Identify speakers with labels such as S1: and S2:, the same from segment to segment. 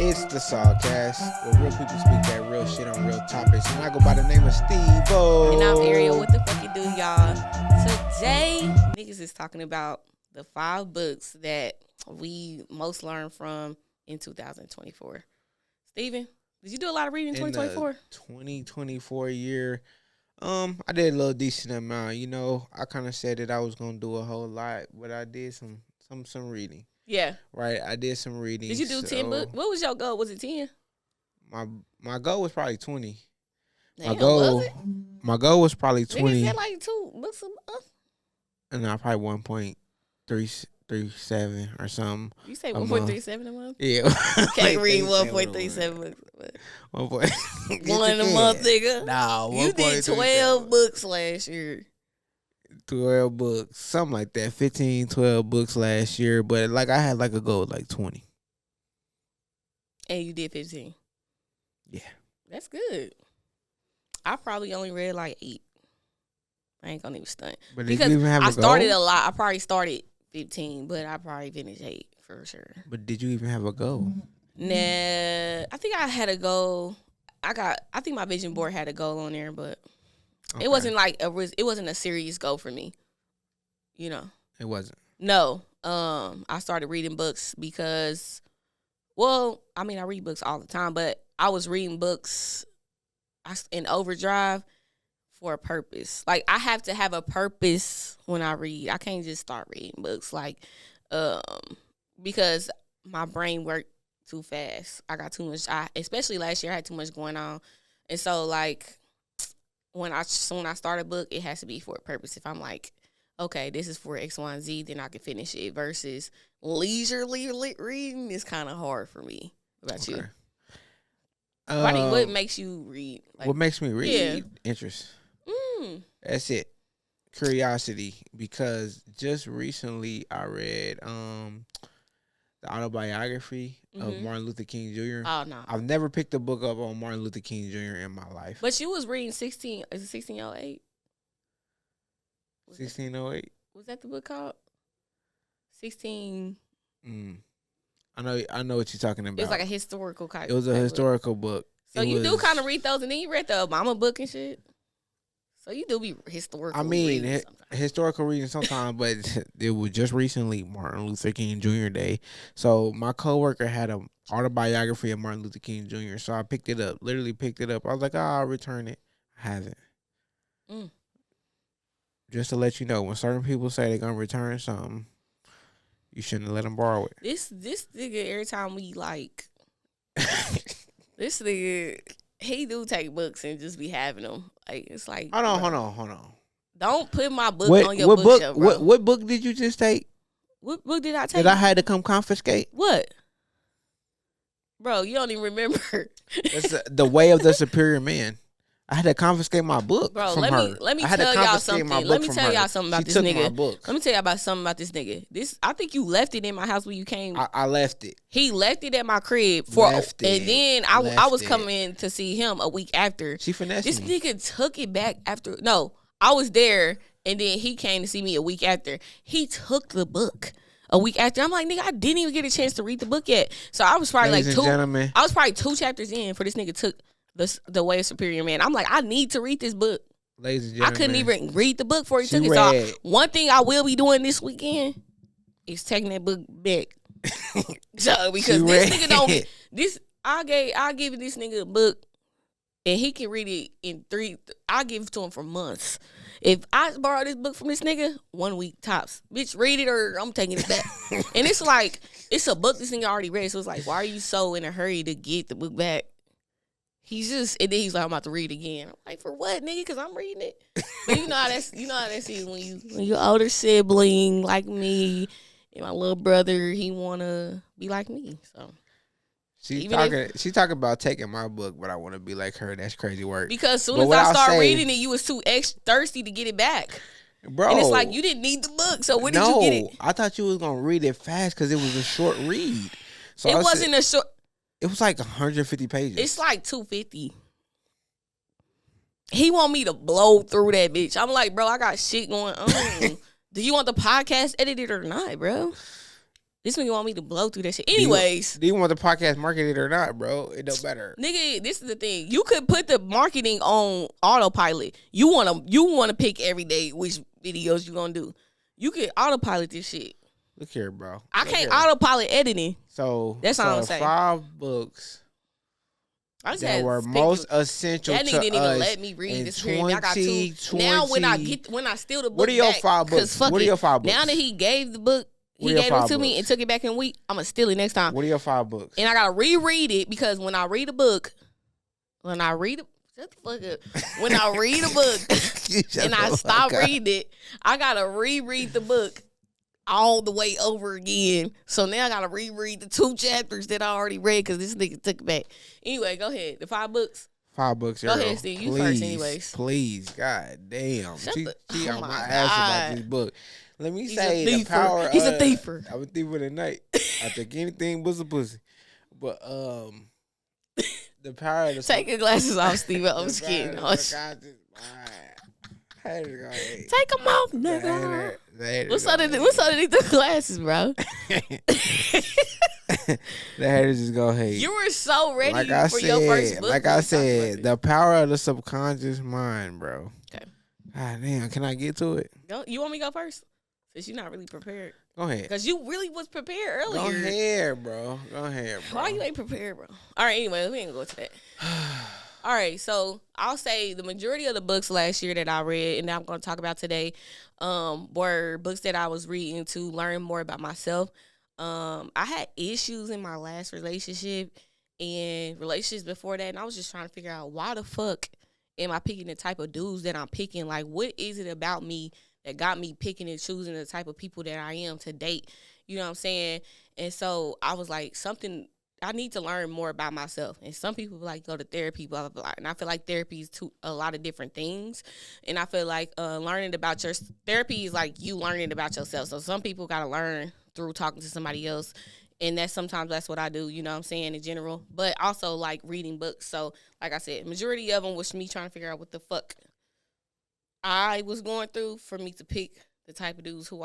S1: It's the SawCast, where real people speak that real shit on real topics. And I go by the name of Stevo.
S2: And I'm Aerial. What the fuck you do, y'all? Today, niggas is talking about the 5 books that we most learned from in 2024. Steven, did you do a lot of reading in 2024?
S1: 2024 year, I did a little decent amount. You know, I kind of said that I was gonna do a whole lot, but I did some reading.
S2: Yeah.
S1: Right, I did some reading.
S2: Did you do 10 books? What was your goal? Was it 10?
S1: My goal was probably 20.
S2: Damn, was it?
S1: My goal was probably 20.
S2: Niggas said like 2 books a month.
S1: And I probably 1.37 or something.
S2: You say 1.37 a month?
S1: Yeah.
S2: Can't read 1.37 books.
S1: 1.
S2: One a month, nigga.
S1: Nah,
S2: you did 12 books last year.
S1: 12 books, something like that. 15, 12 books last year. But like I had like a goal of like 20.
S2: And you did 15.
S1: Yeah.
S2: That's good. I probably only read like 8. I ain't gonna even stunt.
S1: But did you even have a goal?
S2: I started a lot. I probably started 15, but I probably finished 8 for sure.
S1: But did you even have a goal?
S2: Nah, I think I had a goal. I think my vision board had a goal on there, but okay. It wasn't like it wasn't a serious goal for me. You know.
S1: It wasn't.
S2: No. I started reading books because, well, I mean, I read books all the time, but I was reading books in overdrive for a purpose. Like, I have to have a purpose when I read. I can't just start reading books, like, because my brain worked too fast. I got too much. Especially last year, I had too much going on, and so like when I start a book, it has to be for a purpose. If I'm like, okay, this is for X, Y, and Z, then I can finish it. Versus leisurely reading is kind of hard for me. What about you? What makes you read? Like,
S1: what makes me read?
S2: Yeah.
S1: Interest. That's it. Curiosity. Because just recently I read the autobiography of Martin Luther King Jr.
S2: Oh, no.
S1: I've never picked a book up on Martin Luther King Jr. in my life.
S2: But you was reading 16, is it 1608?
S1: 1608?
S2: Was that the book called? 16.
S1: I know what you're talking about.
S2: It was like a historical kind.
S1: It was a historical book.
S2: So you do kind of read those, and then you read the Obama book and shit. So you do be historical.
S1: I mean,
S2: reading
S1: historical reading sometimes, but it was just recently Martin Luther King Jr. Day. So my coworker had an autobiography of Martin Luther King Jr. So I picked it up. Literally picked it up. I was like, I'll return it. I haven't. Just to let you know, when certain people say they're gonna return something, you shouldn't let them borrow it.
S2: This nigga, every time we like, this nigga, he do take books and just be having them. Like, it's like,
S1: hold on.
S2: Don't put my book on your bookshelf, bro.
S1: What book did you just take?
S2: What book did I take?
S1: That I had to come confiscate?
S2: What? Bro, you don't even remember.
S1: It's The Way of the Superior Man. I had to confiscate my book.
S2: Bro,
S1: from
S2: let
S1: her.
S2: me tell y'all something. Let me tell y'all something about this nigga. Let me tell you about something about this nigga. I think you left it in my house when you came.
S1: I left it.
S2: He left it at my crib and then I was coming to see him a week after.
S1: She finessed
S2: this
S1: me.
S2: nigga took it back after. No, I was there and then he came to see me a week after. He took the book a week after. I'm like, nigga, I didn't even get a chance to read the book yet. So I was probably I was probably 2 chapters in for this nigga took The Way of Superior Man. I'm like, I need to read this book.
S1: Ladies and gentlemen,
S2: I couldn't even read the book before he took it. So one thing I will be doing this weekend is taking that book back. So because this nigga don't I'll give this nigga a book and he can read it in 3. I'll give it to him for months. If I borrow this book from this nigga, 1 week tops. Bitch, read it or I'm taking it back. And it's like, it's a book this nigga already read. So it's like, why are you so in a hurry to get the book back? And then he's like, I'm about to read again. I'm like, for what, nigga? Because I'm reading it. But you know how that is when your older sibling like me and my little brother, he want to be like me. So
S1: she talking about taking my book, but I want to be like her. That's crazy work.
S2: Because as soon as I start reading it, you was too thirsty to get it back.
S1: Bro.
S2: And it's like, you didn't need the book. So when did you get it?
S1: I thought you was going to read it fast because it was a short read. So
S2: it wasn't a short.
S1: It was like 150 pages.
S2: It's like 250. He want me to blow through that bitch. I'm like, bro, I got shit going on. Do you want the podcast edited or not, bro? This nigga want me to blow through that shit. Anyways.
S1: Do you want the podcast marketed or not, bro? It don't matter.
S2: Nigga, this is the thing. You could put the marketing on autopilot. You wanna pick every day which videos you gonna do. You could autopilot this shit.
S1: Look here, bro.
S2: I can't autopilot editing.
S1: So
S2: that's all I'm saying.
S1: 5 books that were most essential to us. That nigga didn't even
S2: let me read this shit. I got 2. Now when I steal the book,
S1: what are your 5 books? What are your 5 books?
S2: Now that he gave the book, he gave it to me and took it back in a week, I'm gonna steal it next time.
S1: What are your 5 books?
S2: And I gotta reread it because when I read a book, shut the fuck up. When I read a book and I stop reading it, I gotta reread the book all the way over again. So now I gotta reread the 2 chapters that I already read because this nigga took it back. Anyway, go ahead. The 5 books.
S1: 5 books.
S2: Go ahead, Steve. You first, anyways.
S1: Please, god damn. She on my ass about this book. Let me
S2: He's
S1: say the power.
S2: He's a thiefer.
S1: I'm a thief of the night. I take anything but a pussy. But the power of the
S2: take your glasses off, Steve. I'm scared. Take them off, nigga. What's underneath the glasses, bro?
S1: The haters just go hate.
S2: You were so ready for your first book.
S1: Like I said, the power of the subconscious mind, bro.
S2: Okay.
S1: God damn, can I get to it?
S2: You want me to go first? Since you're not really prepared.
S1: Go ahead.
S2: Because you really was prepared earlier.
S1: Go ahead, bro.
S2: Why you ain't prepared, bro? All right, anyway, we ain't gonna go to that. All right, so I'll say the majority of the books last year that I read and that I'm going to talk about today were books that I was reading to learn more about myself. I had issues in my last relationship and relationships before that, and I was just trying to figure out why the fuck am I picking the type of dudes that I'm picking? Like, what is it about me that got me picking and choosing the type of people that I am to date? You know what I'm saying? And so I was like, I need to learn more about myself. And some people like go to therapy, blah, blah, blah. And I feel like therapy is a lot of different things. And I feel like learning about therapy is like you learning about yourself. So some people got to learn through talking to somebody else. And sometimes that's what I do, you know what I'm saying, in general. But also like reading books. So like I said, majority of them was me trying to figure out what the fuck I was going through for me to pick the type of dudes who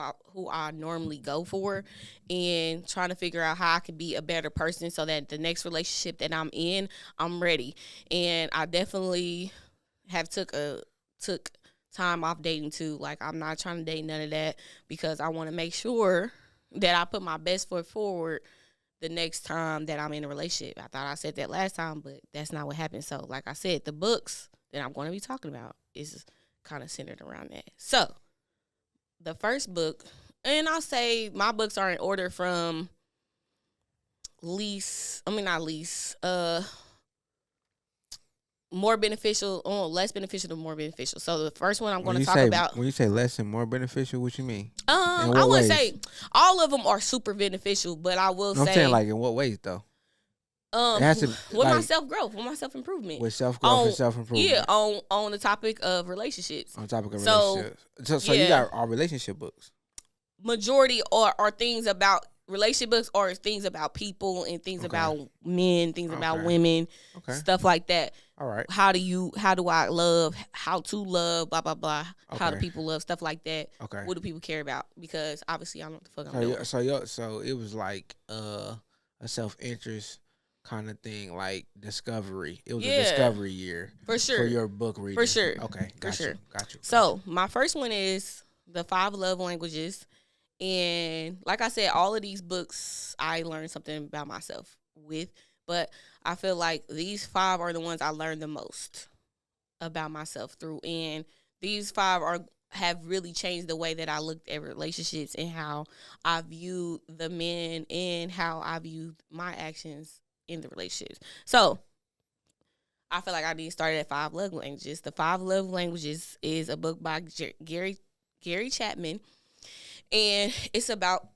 S2: I normally go for, and trying to figure out how I can be a better person so that the next relationship that I'm in, I'm ready. And I definitely have took time off dating too. Like, I'm not trying to date none of that because I want to make sure that I put my best foot forward the next time that I'm in a relationship. I thought I said that last time, but that's not what happened. So like I said, the books that I'm going to be talking about is kind of centered around that. So the first book, and I'll say my books are in order from more beneficial, less beneficial to more beneficial. So the first one I'm going to talk about.
S1: When you say less and more beneficial, what you mean?
S2: I wouldn't say all of them are super beneficial, but I will say.
S1: I'm saying, like, in what ways though?
S2: It has to, with my self-growth, with my self-improvement.
S1: With self-growth and self-improvement.
S2: Yeah, on the topic of relationships.
S1: On topic of relationships. So you got our relationship books.
S2: Majority are things about relationship books, or things about people and things about men, things about women, stuff like that.
S1: All right.
S2: How do I love, how to love, blah, blah, blah. How do people love, stuff like that.
S1: Okay.
S2: What do people care about? Because obviously I don't know what the fuck I'm doing.
S1: So it was like a self-interest kind of thing, like discovery. It was a discovery year
S2: for sure
S1: for your book reading.
S2: For sure.
S1: Okay, got you.
S2: So my first one is The 5 Love Languages, and like I said, all of these books I learned something about myself with, but I feel like these 5 are the ones I learned the most about myself through, and these 5 have really changed the way that I looked at relationships and how I view the men and how I view my actions in the relationships. So I feel like I need to start at 5 Love Languages. The 5 Love Languages is a book by Gary Chapman, and it's about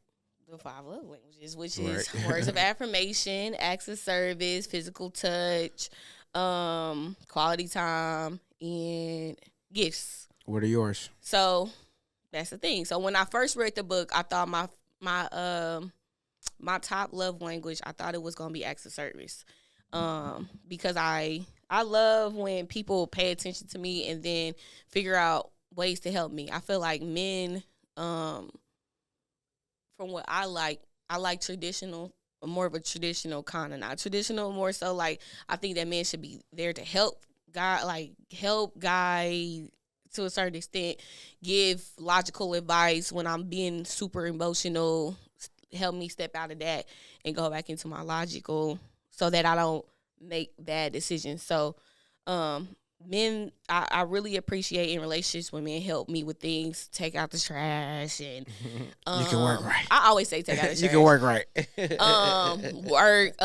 S2: the 5 love languages, which is words of affirmation, acts of service, physical touch, quality time, and gifts.
S1: What are yours?
S2: So that's the thing. So when I first read the book, I thought my top love language, I thought it was gonna be acts of service, because I love when people pay attention to me and then figure out ways to help me. I feel like men, from what I like, I like traditional, more of a traditional kind of, not traditional, more so like I think that men should be there to help guide to a certain extent, give logical advice when I'm being super emotional, help me step out of that and go back into my logical so that I don't make bad decisions. So um men, I really appreciate in relationships when men help me with things, take out the trash and
S1: You can work right.
S2: I always say take out the trash.
S1: You can work right.
S2: Work,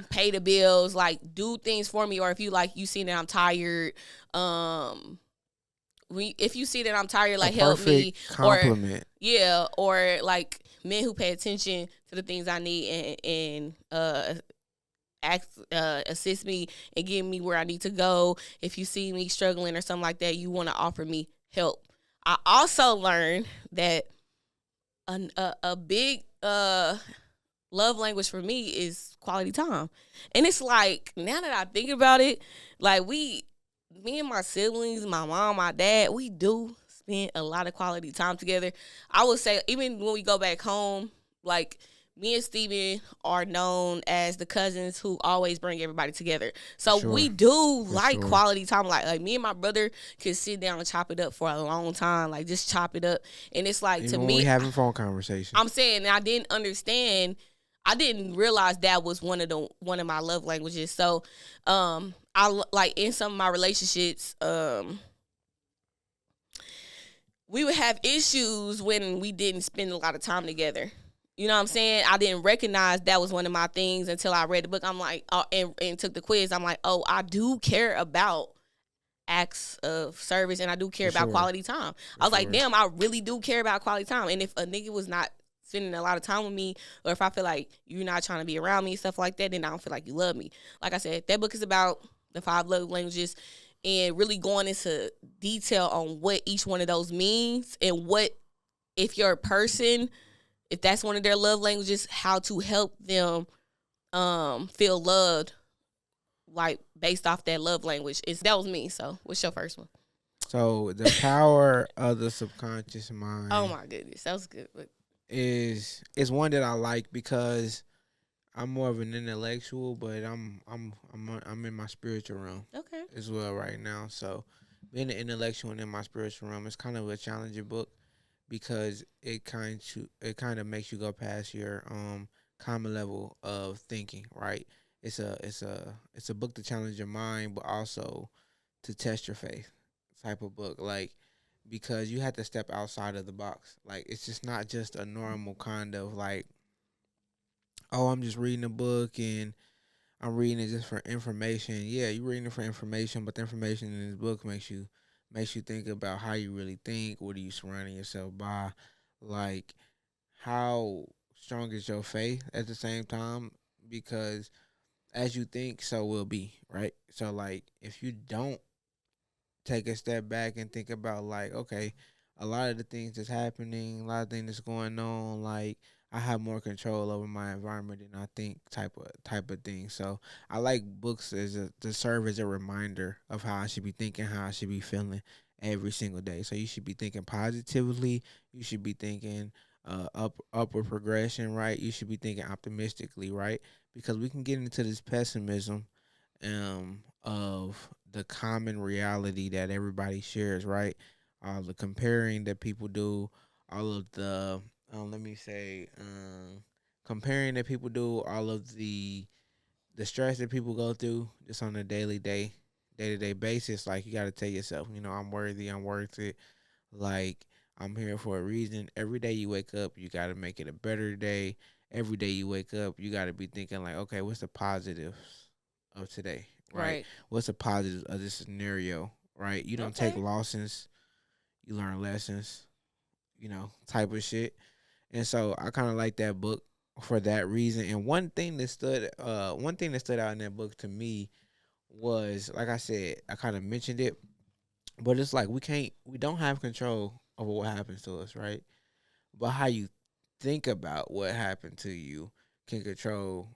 S2: pay the bills, like do things for me. Or if you you see that I'm tired, if you see that I'm tired, like help me.
S1: Compliment.
S2: Or yeah, or like men who pay attention to the things I need and assist me and get me where I need to go. If you see me struggling or something like that, you want to offer me help. I also learned that a big love language for me is quality time. And it's like, now that I think about it, like me and my siblings, my mom, my dad, we do spend a lot of quality time together. I would say even when we go back home, like me and Steven are known as the cousins who always bring everybody together. So we do like quality time. Like me and my brother can sit down and chop it up for a long time. Like just chop it up. And it's like, even to me,
S1: we having phone conversations.
S2: I'm saying I didn't understand. I didn't realize that was one of my love languages. So I like in some of my relationships, we would have issues when we didn't spend a lot of time together. You know what I'm saying? I didn't recognize that was one of my things until I read the book. I'm like, and took the quiz. I'm like, oh, I do care about acts of service and I do care about quality time. I was like, damn, I really do care about quality time. And if a nigga was not spending a lot of time with me, or if I feel like you're not trying to be around me, stuff like that, then I don't feel like you love me. Like I said, that book is about the 5 love languages and really going into detail on what each one of those means and what, if you're a person, if that's one of their love languages, how to help them feel loved, like based off that love language. That was me. So what's your first one?
S1: So the power of the subconscious mind.
S2: Oh my goodness, that was good. But
S1: is one that I like because I'm more of an intellectual, but I'm in my spiritual realm as well right now. So being an intellectual and in my spiritual realm is kind of a challenging book because it kind of makes you go past your common level of thinking. Right? It's a book to challenge your mind, but also to test your faith type of book. Like, because you have to step outside of the box. Like, it's just not just a normal kind of like, oh, I'm just reading a book and I'm reading it just for information. Yeah, you're reading it for information, but the information in this book makes you think about how you really think. What are you surrounding yourself by? Like, how strong is your faith at the same time? Because as you think, so will be, right? So, like, if you don't take a step back and think about, like, okay, a lot of the things that's happening, a lot of things that's going on, like, I have more control over my environment than I think, type of thing. So I like books to serve as a reminder of how I should be thinking, how I should be feeling every single day. So you should be thinking positively. You should be thinking upward progression, right? You should be thinking optimistically, right? Because we can get into this pessimism of the common reality that everybody shares, right? All the comparing that people do, all of the comparing that people do, all of the stress that people go through just on a day-to-day basis. Like, you got to tell yourself, I'm worthy, I'm worth it. Like, I'm here for a reason. Every day you wake up, you got to make it a better day. Every day you wake up, you got to be thinking like, okay, what's the positives of today, right? What's the positives of this scenario, right? You don't take losses, you learn lessons, type of shit. And so I kind of like that book for that reason. And one thing that stood out in that book to me was, like I said, I kind of mentioned it, but it's like we don't have control over what happens to us, right? But how you think about what happened to you can control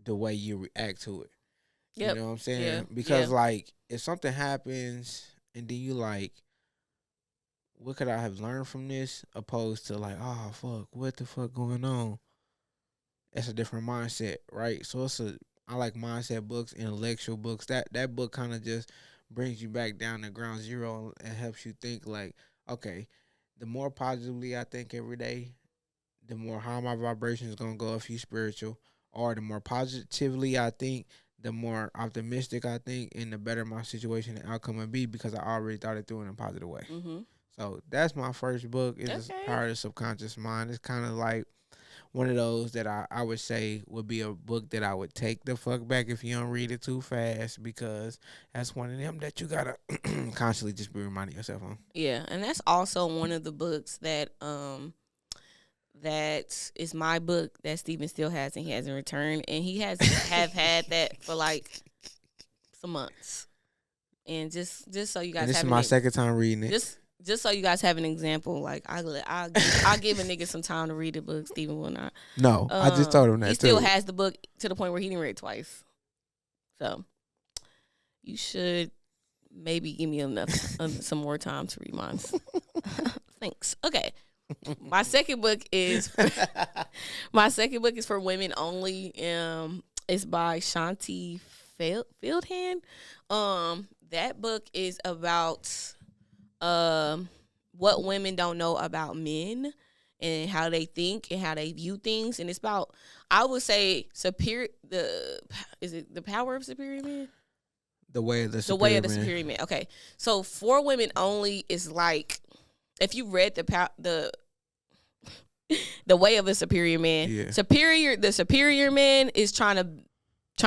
S1: the way you react to it. You know what I'm saying? Yeah. Because like, if something happens and then you like, what could I have learned from this? Opposed to like, oh fuck, what the fuck going on? it's a different mindset, right? So I like mindset books, intellectual books. That book kind of just brings you back down to ground zero and helps you think like, okay, the more positively I think every day, the more high my vibration is gonna go if you spiritual, or the more positively I think, the more optimistic I think, and the better my situation and outcome would be because I already thought it through in a positive way.
S2: Mm-hmm.
S1: So that's my first book. It's
S2: Okay.
S1: Power of the Subconscious Mind. It's kind of like one of those that I would say would be a book that I would take the fuck back if you don't read it too fast, because that's one of them that you gotta constantly just be reminding yourself on.
S2: Yeah, and that's also one of the books that that is my book that Steven still has and he hasn't returned, and he has have had that for like some months. And just so you guys,
S1: And this
S2: have
S1: is my second time reading it.
S2: Just so you guys have an example, like I'll give a nigga some time to read the book. Steven will not.
S1: No, I just told him that
S2: he
S1: too.
S2: still has the book to the point where he didn't read it twice. So you should maybe give me enough some more time to read mine. Thanks. Okay. My second book is for women only. It's by Shanti Fieldhand. That book is about what women don't know about men and how they think and how they view things, and it's about, I would say, is it the power of superior men?
S1: The way of the
S2: superior man. Okay, so for women only is like, if you read the way of a superior man, the superior man is trying to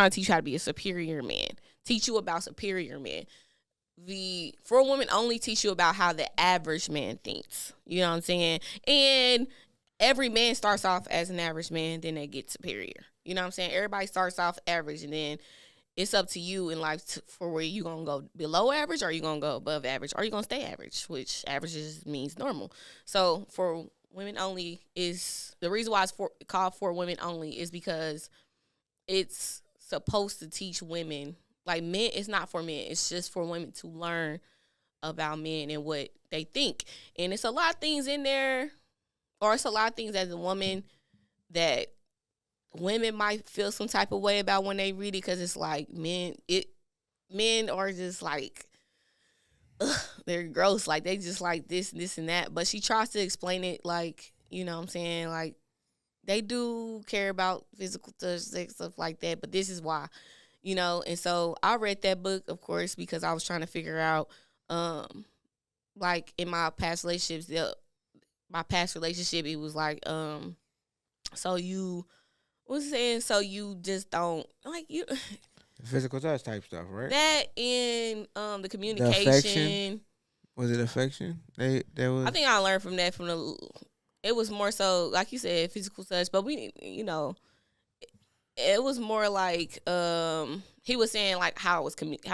S2: teach you how to be a superior man, teach you about superior men. The For women only teach you about how the average man thinks. You know what I'm saying? And every man starts off as an average man, then they get superior. You know what I'm saying? Everybody starts off average, and then it's up to you in life for where you gonna go below average, or you gonna go above average, or you gonna stay average, which average just means normal. So for women only is the reason why it's called for women only is because it's supposed to teach women. Like, men, it's not for men. It's just for women to learn about men and what they think. And it's a lot of things in there, or it's a lot of things as a woman that women might feel some type of way about when they read it, because it's like men are just like, they're gross. Like, they just like this and that. But she tries to explain it like, you know what I'm saying? Like, they do care about physical touch, sex, stuff like that. But this is why. You know, and so I read that book, of course, because I was trying to figure out, like, in my past relationships, it was like, so you just don't, like, you.
S1: Physical touch type stuff, right?
S2: That and the communication.
S1: The affection. Was it affection? I
S2: think I learned from that, it was more so, like you said, physical touch, but it was more like he was saying like how I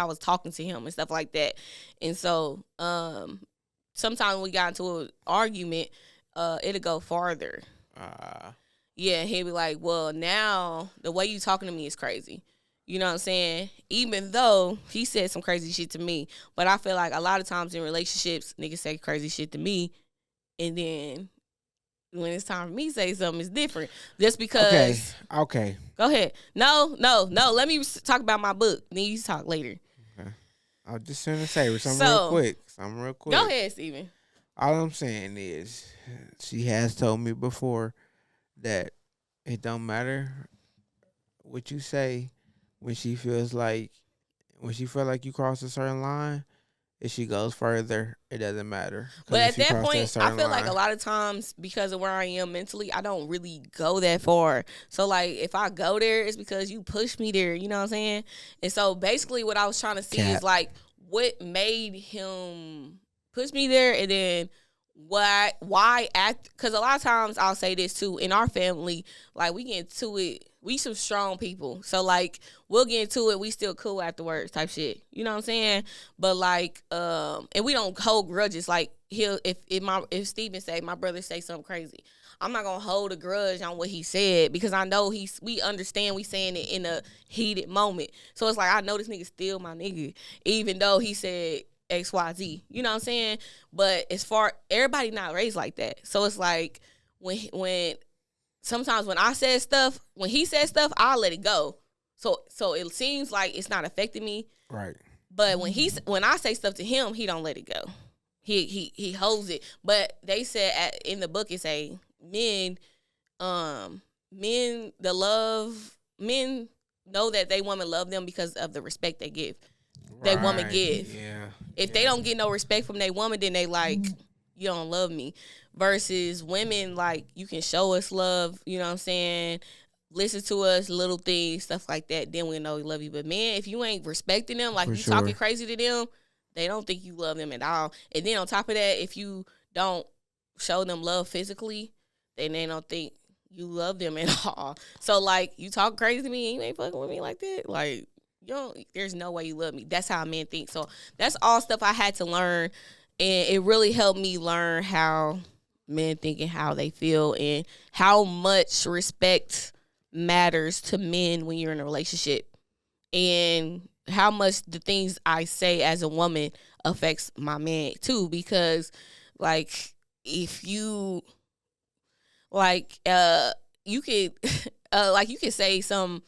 S2: was talking to him and stuff like that. And so sometimes when we got into an argument, it'll go farther. Yeah, he'd be like, well, now the way you talking to me is crazy. You know what I'm saying? Even though he said some crazy shit to me. But I feel like a lot of times in relationships, niggas say crazy shit to me, and then when it's time for me to say something, it's different. Just because.
S1: Okay.
S2: Go ahead. No. Let me talk about my book. Then you talk later. Okay.
S1: I was just going to say something real quick.
S2: Go ahead, Steven.
S1: All I'm saying is, she has told me before that it don't matter what you say when she feels like you cross a certain line. If she goes further, it doesn't matter.
S2: But at that point, I feel like a lot of times, because of where I am mentally, I don't really go that far. So, like, if I go there, it's because you pushed me there. You know what I'm saying? And so, basically, what I was trying to see is, like, what made him push me there, and then why act? Because a lot of times, I'll say this, too. In our family, like, we get into it. We some strong people. So, like, we'll get into it. We still cool afterwards type shit. You know what I'm saying? But, like, and we don't hold grudges. Like, if Steven say, my brother say something crazy, I'm not going to hold a grudge on what he said, because I know we understand we saying it in a heated moment. So, it's like, I know this nigga still my nigga, even though he said XYZ. You know what I'm saying? But everybody not raised like that. So, it's like, when sometimes when I said stuff, when he said stuff, I'll let it go. So it seems like it's not affecting me.
S1: Right.
S2: But when I say stuff to him, he don't let it go. He holds it. But they said in the book, it say men know that they women love them because of the respect they give. They woman give.
S1: Yeah.
S2: If they don't get no respect from their woman, then they like, you don't love me. Versus women, like, you can show us love, you know what I'm saying? Listen to us, little things, stuff like that. Then we know we love you. But man, if you ain't respecting them, like you talking crazy to them, they don't think you love them at all. And then on top of that, if you don't show them love physically, then they don't think you love them at all. So like, you talk crazy to me and you ain't fucking with me like that, like, there's no way you love me. That's how men think. So that's all stuff I had to learn, and it really helped me learn how men think and how they feel, and how much respect matters to men when you're in a relationship, and how much the things I say as a woman affects my man too. Because like, if you like you could like, you could say some,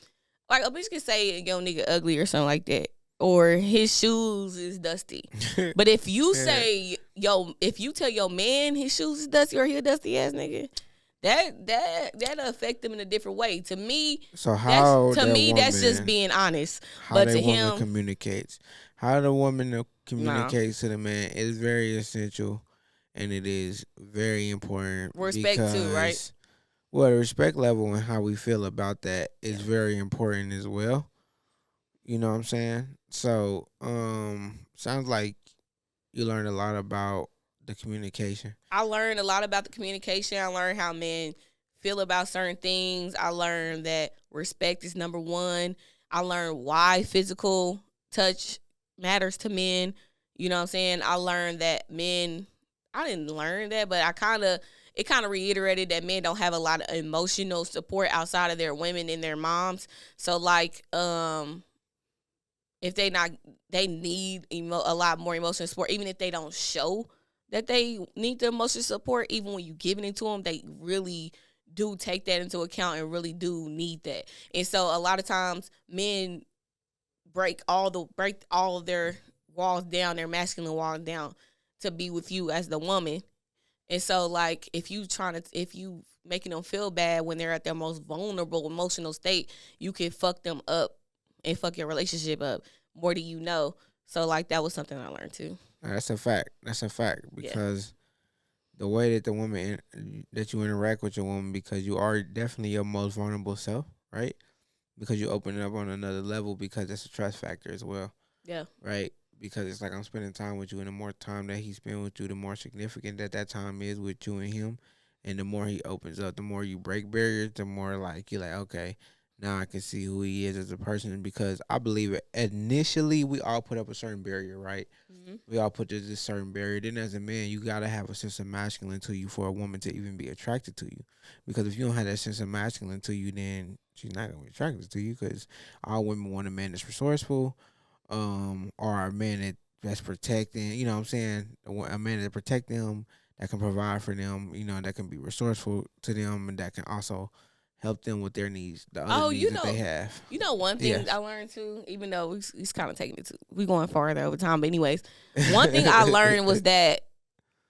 S2: like, a bitch could say yo nigga ugly or something like that, or his shoes is dusty. But if you say if you tell your man his shoes is dusty, or he a dusty ass nigga, that'll affect them in a different way. To me, that's just being honest. But to him,
S1: how the woman communicates to the man is very essential, and it is very important.
S2: Respect too, right?
S1: Well, the respect level and how we feel about that is very important as well. You know what I'm saying? So, sounds like you learned a lot about the communication.
S2: I learned a lot about the communication. I learned how men feel about certain things. I learned that respect is number one. I learned why physical touch matters to men. You know what I'm saying? I learned that men, I didn't learn that, but it kind of reiterated that men don't have a lot of emotional support outside of their women and their moms. So like, if they need a lot more emotional support, even if they don't show that they need the emotional support, even when you giving it to them, they really do take that into account and really do need that. And so a lot of times men break all of their walls down, their masculine walls down, to be with you as the woman. And so like, if you making them feel bad when they're at their most vulnerable emotional state, you can fuck them up and fuck your relationship up more than you know. So like, that was something I learned too.
S1: That's a fact. Because the way that the woman that you interact with your woman, because you are definitely your most vulnerable self, right? Because you open it up on another level, because that's a trust factor as well.
S2: Yeah.
S1: Right? Because it's like, I'm spending time with you, and the more time that he spends with you, the more significant that time is with you and him. And the more he opens up, the more you break barriers, the more like, you're like, okay, now I can see who he is as a person. Because I believe initially we all put up a certain barrier, right? Mm-hmm. We all put this certain barrier. Then as a man, you got to have a sense of masculine to you for a woman to even be attracted to you. Because if you don't have that sense of masculine to you, then she's not going to be attracted to you, because all women want a man that's resourceful, or a man that's protecting, you know what I'm saying? A man that protect them, that can provide for them, you know, that can be resourceful to them, and that can also help them with their needs, the other needs that they have.
S2: You know, one thing I learned too, even though he's kind of taking it to, we going farther over time, but anyways, one thing I learned was that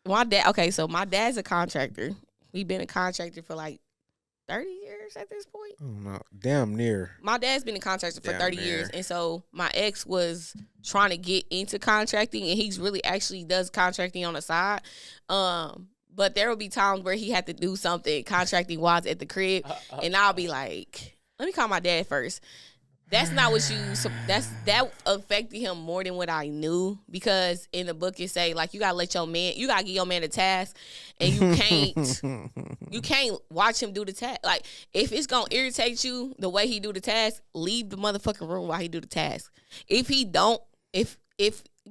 S2: my dad's a contractor. We've been a contractor for like 30 years at this point.
S1: Oh no, damn near.
S2: My dad's been a contractor for 30 years, and so my ex was trying to get into contracting, and he's really actually does contracting on the side. But there will be times where he had to do something contracting wise at the crib, and I'll be like, let me call my dad first. That's not what that affected him more than what I knew, because in the book it say like, you gotta give your man a task, and you can't watch him do the task. Like, if it's gonna irritate you the way he do the task, leave the motherfucking room while he do the task. If he don't,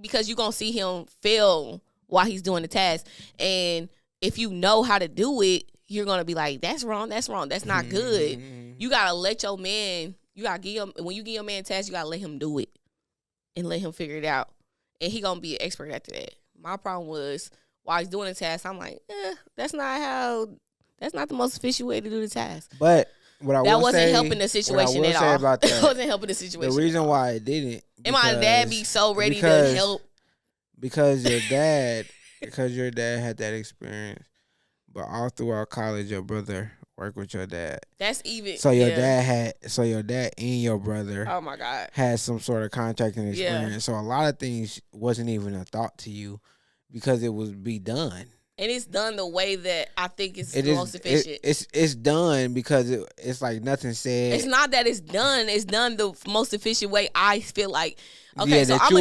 S2: because you gonna see him fail while he's doing the task, and if you know how to do it, you're gonna be like, that's wrong, that's not good. You gotta let your man. You gotta when you give your man a task, you gotta let him do it and let him figure it out, and he gonna be an expert after that. My problem was, while he's doing the task, I'm like, that's not That's not the most efficient way to do the task.
S1: But what I
S2: that
S1: will
S2: wasn't
S1: say,
S2: helping the situation at all.
S1: About that,
S2: wasn't helping the situation.
S1: The reason why it didn't,
S2: and my dad be so ready to help
S1: because your dad had that experience. But all throughout college, your brother worked with your dad.
S2: That's even.
S1: So your dad and your brother.
S2: Oh my God.
S1: Had some sort of contracting experience.
S2: Yeah.
S1: So a lot of things wasn't even a thought to you, because it was be done.
S2: And it's done the way that I think it's most efficient.
S1: It's done because it's like nothing said.
S2: It's not that it's done. It's done the most efficient way. I feel like. Okay,
S1: yeah,
S2: so
S1: I'm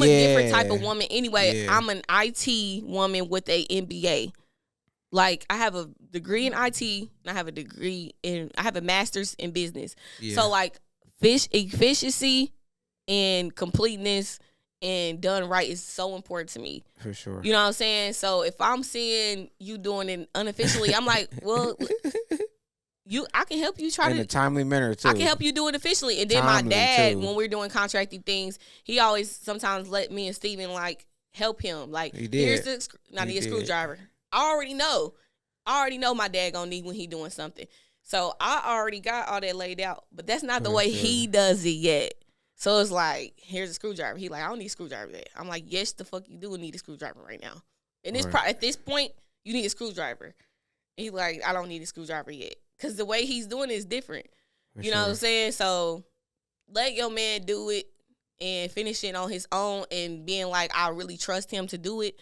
S1: a
S2: different type of woman anyway. Yeah. I'm an IT woman with a MBA. Like, I have a degree in IT, and I have a master's in business. Yeah. So, like, efficiency and completeness and done right is so important to me.
S1: For sure.
S2: You know what I'm saying? So, if I'm seeing you doing it unofficially, I'm like, well, I can help you
S1: in a timely manner, too.
S2: I can help you do it officially. And then my dad, when we're doing contracting things, he always sometimes let me and Steven, like, help him. Like, here's the screwdriver. I already know my dad gonna need when he doing something. So I already got all that laid out. But that's not the way he does it yet. So it's like, here's a screwdriver. He like, I don't need a screwdriver yet. I'm like, yes, the fuck you do need a screwdriver right now. And at this point, you need a screwdriver. And he like, I don't need a screwdriver yet. Because the way he's doing it is different. You know what I'm saying? So let your man do it and finish it on his own, and being like, I really trust him to do it.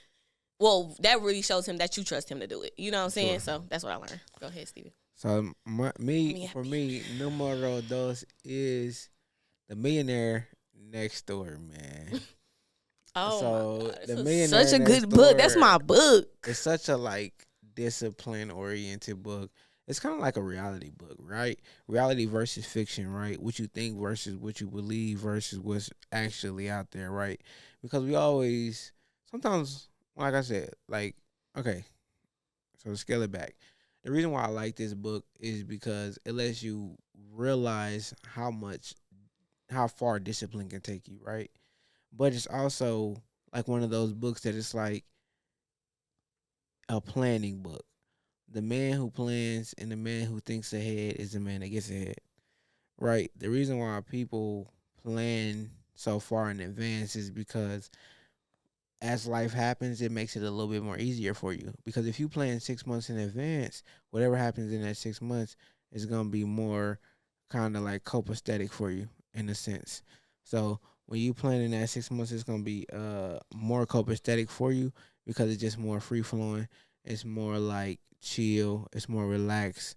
S2: Well, that really shows him that you trust him to do it. You know what I'm saying? Sure. So that's what I learned. Go ahead, Steven.
S1: So for me, numero dos is The Millionaire Next Door, man.
S2: Oh,
S1: so The Millionaire
S2: such a good book. That's my book.
S1: It's such a like discipline oriented book. It's kind of like a reality book, right? Reality versus fiction, right? What you think versus what you believe versus what's actually out there, right? Because we always sometimes. Like I said, okay, so to scale it back, the reason why I like this book is because it lets you realize how far discipline can take you, right? But it's also like one of those books that it's like a planning book. The man who plans and the man who thinks ahead is the man that gets ahead, right? The reason why people plan so far in advance is because as life happens, it makes it a little bit more easier for you. Because if you plan 6 months in advance, whatever happens in that 6 months is going to be more kind of like copacetic for you in a sense. So when you plan in that 6 months, it's going to be more copacetic for you because it's just more free flowing. It's more like chill. It's more relaxed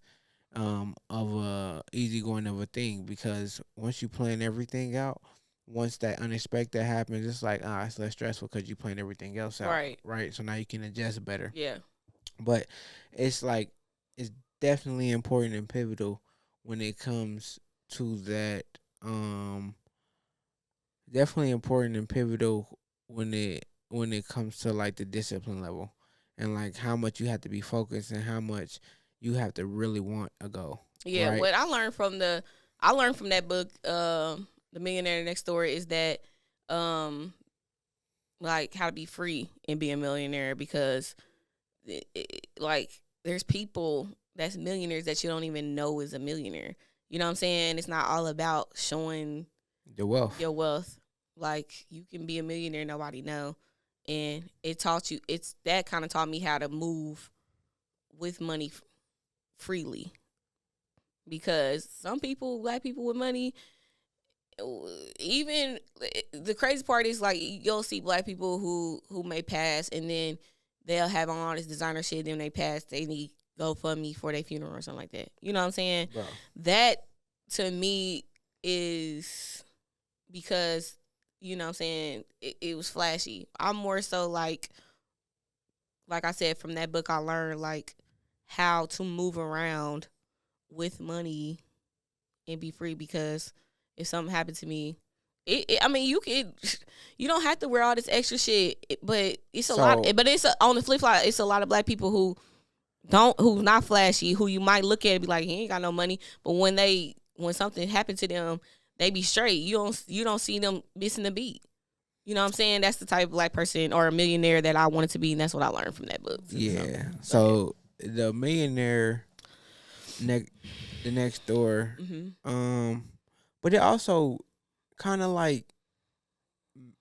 S1: of a easygoing of a thing. Because once you plan everything out, once that unexpected happens, it's like, it's less stressful because you plan everything else out. Right. So now you can adjust better.
S2: Yeah.
S1: But it's like, it's definitely important and pivotal when it comes to that. Definitely important and pivotal when it comes to like the discipline level and like how much you have to be focused and how much you have to really want a goal.
S2: Yeah.
S1: Right?
S2: What I learned from that book, The Millionaire Next Door, is that like how to be free and be a millionaire, because like there's people that's millionaires that you don't even know is a millionaire. You know what I'm saying? It's not all about showing
S1: your wealth.
S2: Like, you can be a millionaire, nobody know. And that kind of taught me how to move with money freely. Because some people, black people with money, even the crazy part is like you'll see black people who may pass and then they'll have on all this designer shit, then they pass, they need GoFundMe for their funeral or something like that. You know what I'm saying?
S1: Bro. That
S2: to me is because, you know what I'm saying, it was flashy. I'm more so like I said, from that book I learned like how to move around with money and be free, because if something happened to me, I mean, you don't have to wear all this extra shit, but it's a lot. But on the flip side, it's a lot of black people who's not flashy, who you might look at and be like, he ain't got no money, but when something happened to them, they be straight. You don't see them missing a beat. You know what I'm saying? That's the type of black person or a millionaire that I wanted to be, and that's what I learned from that book.
S1: Yeah. So the millionaire the next door. But it also kind of like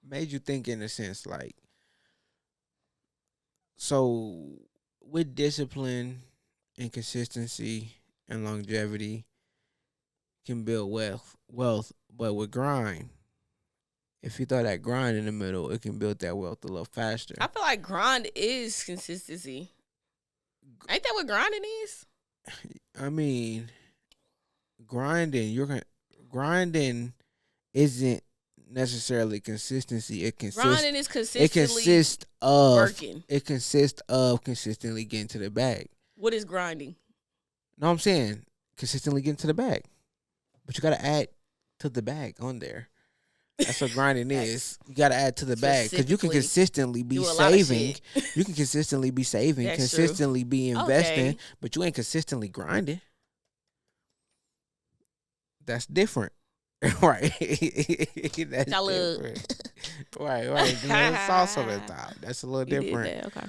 S1: made you think in a sense, like, so with discipline and consistency and longevity can build wealth, but with grind, if you throw that grind in the middle, it can build that wealth a little faster.
S2: I feel like grind is consistency. Ain't that what grinding is?
S1: I mean, grinding isn't necessarily consistency.
S2: Grinding is consistently working.
S1: It consists of consistently getting to the bag.
S2: What is grinding?
S1: No, I'm saying consistently getting to the bag. But you gotta add to the bag on there. That's what grinding is. You gotta add to the bag because you can consistently be saving. You can consistently be saving, consistently be investing, but you ain't consistently grinding. That's different. Right. That's different. Right. Sauce on the top. That's a little different.
S2: Okay.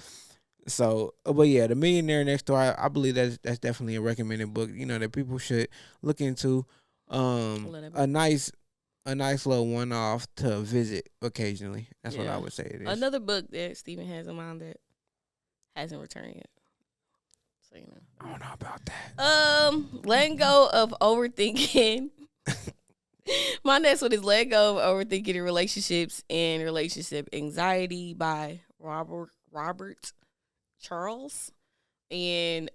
S1: So, but yeah, The Millionaire Next Door, I believe that's definitely a recommended book, that people should look into. A nice little one-off to visit occasionally. That's what I would say it is.
S2: Another book that Steven has in mind that hasn't returned yet. So,
S1: I don't know about that.
S2: Letting go of overthinking. My next one is Let Go of Overthinking in Relationships and Relationship Anxiety by Robert Charles. And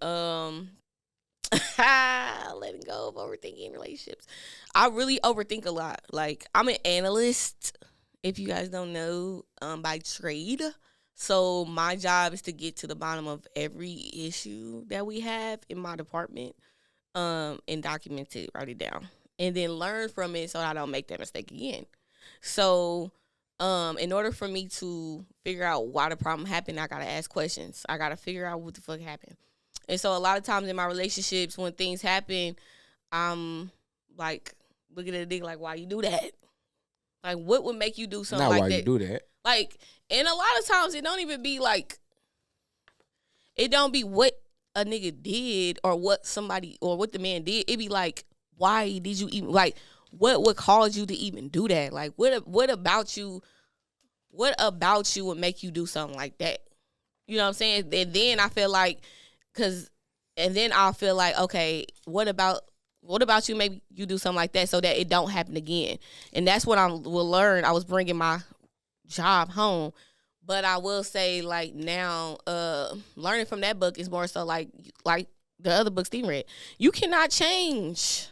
S2: letting go of overthinking relationships. I really overthink a lot. Like, I'm an analyst, if you guys don't know, by trade. So my job is to get to the bottom of every issue that we have in my department, and document it, write it down, and then learn from it so I don't make that mistake again. So in order for me to figure out why the problem happened, I gotta ask questions. I gotta figure out what the fuck happened. And so a lot of times in my relationships, when things happen, I'm like looking at a nigga like, why you do that? Like, what would make you do something like that?
S1: Not why you do that.
S2: Like, and a lot of times it don't even be like, it don't be what a nigga did or what somebody or what the man did. It be like, why did you even, like, what would cause you to even do that? Like, what about you would make you do something like that? You know what I'm saying? And then I feel like, I'll feel like, okay, what about you? Maybe you do something like that so that it don't happen again. And that's what I will learn. I was bringing my job home, but I will say, like, now, learning from that book is more so like the other book Steve read. You cannot change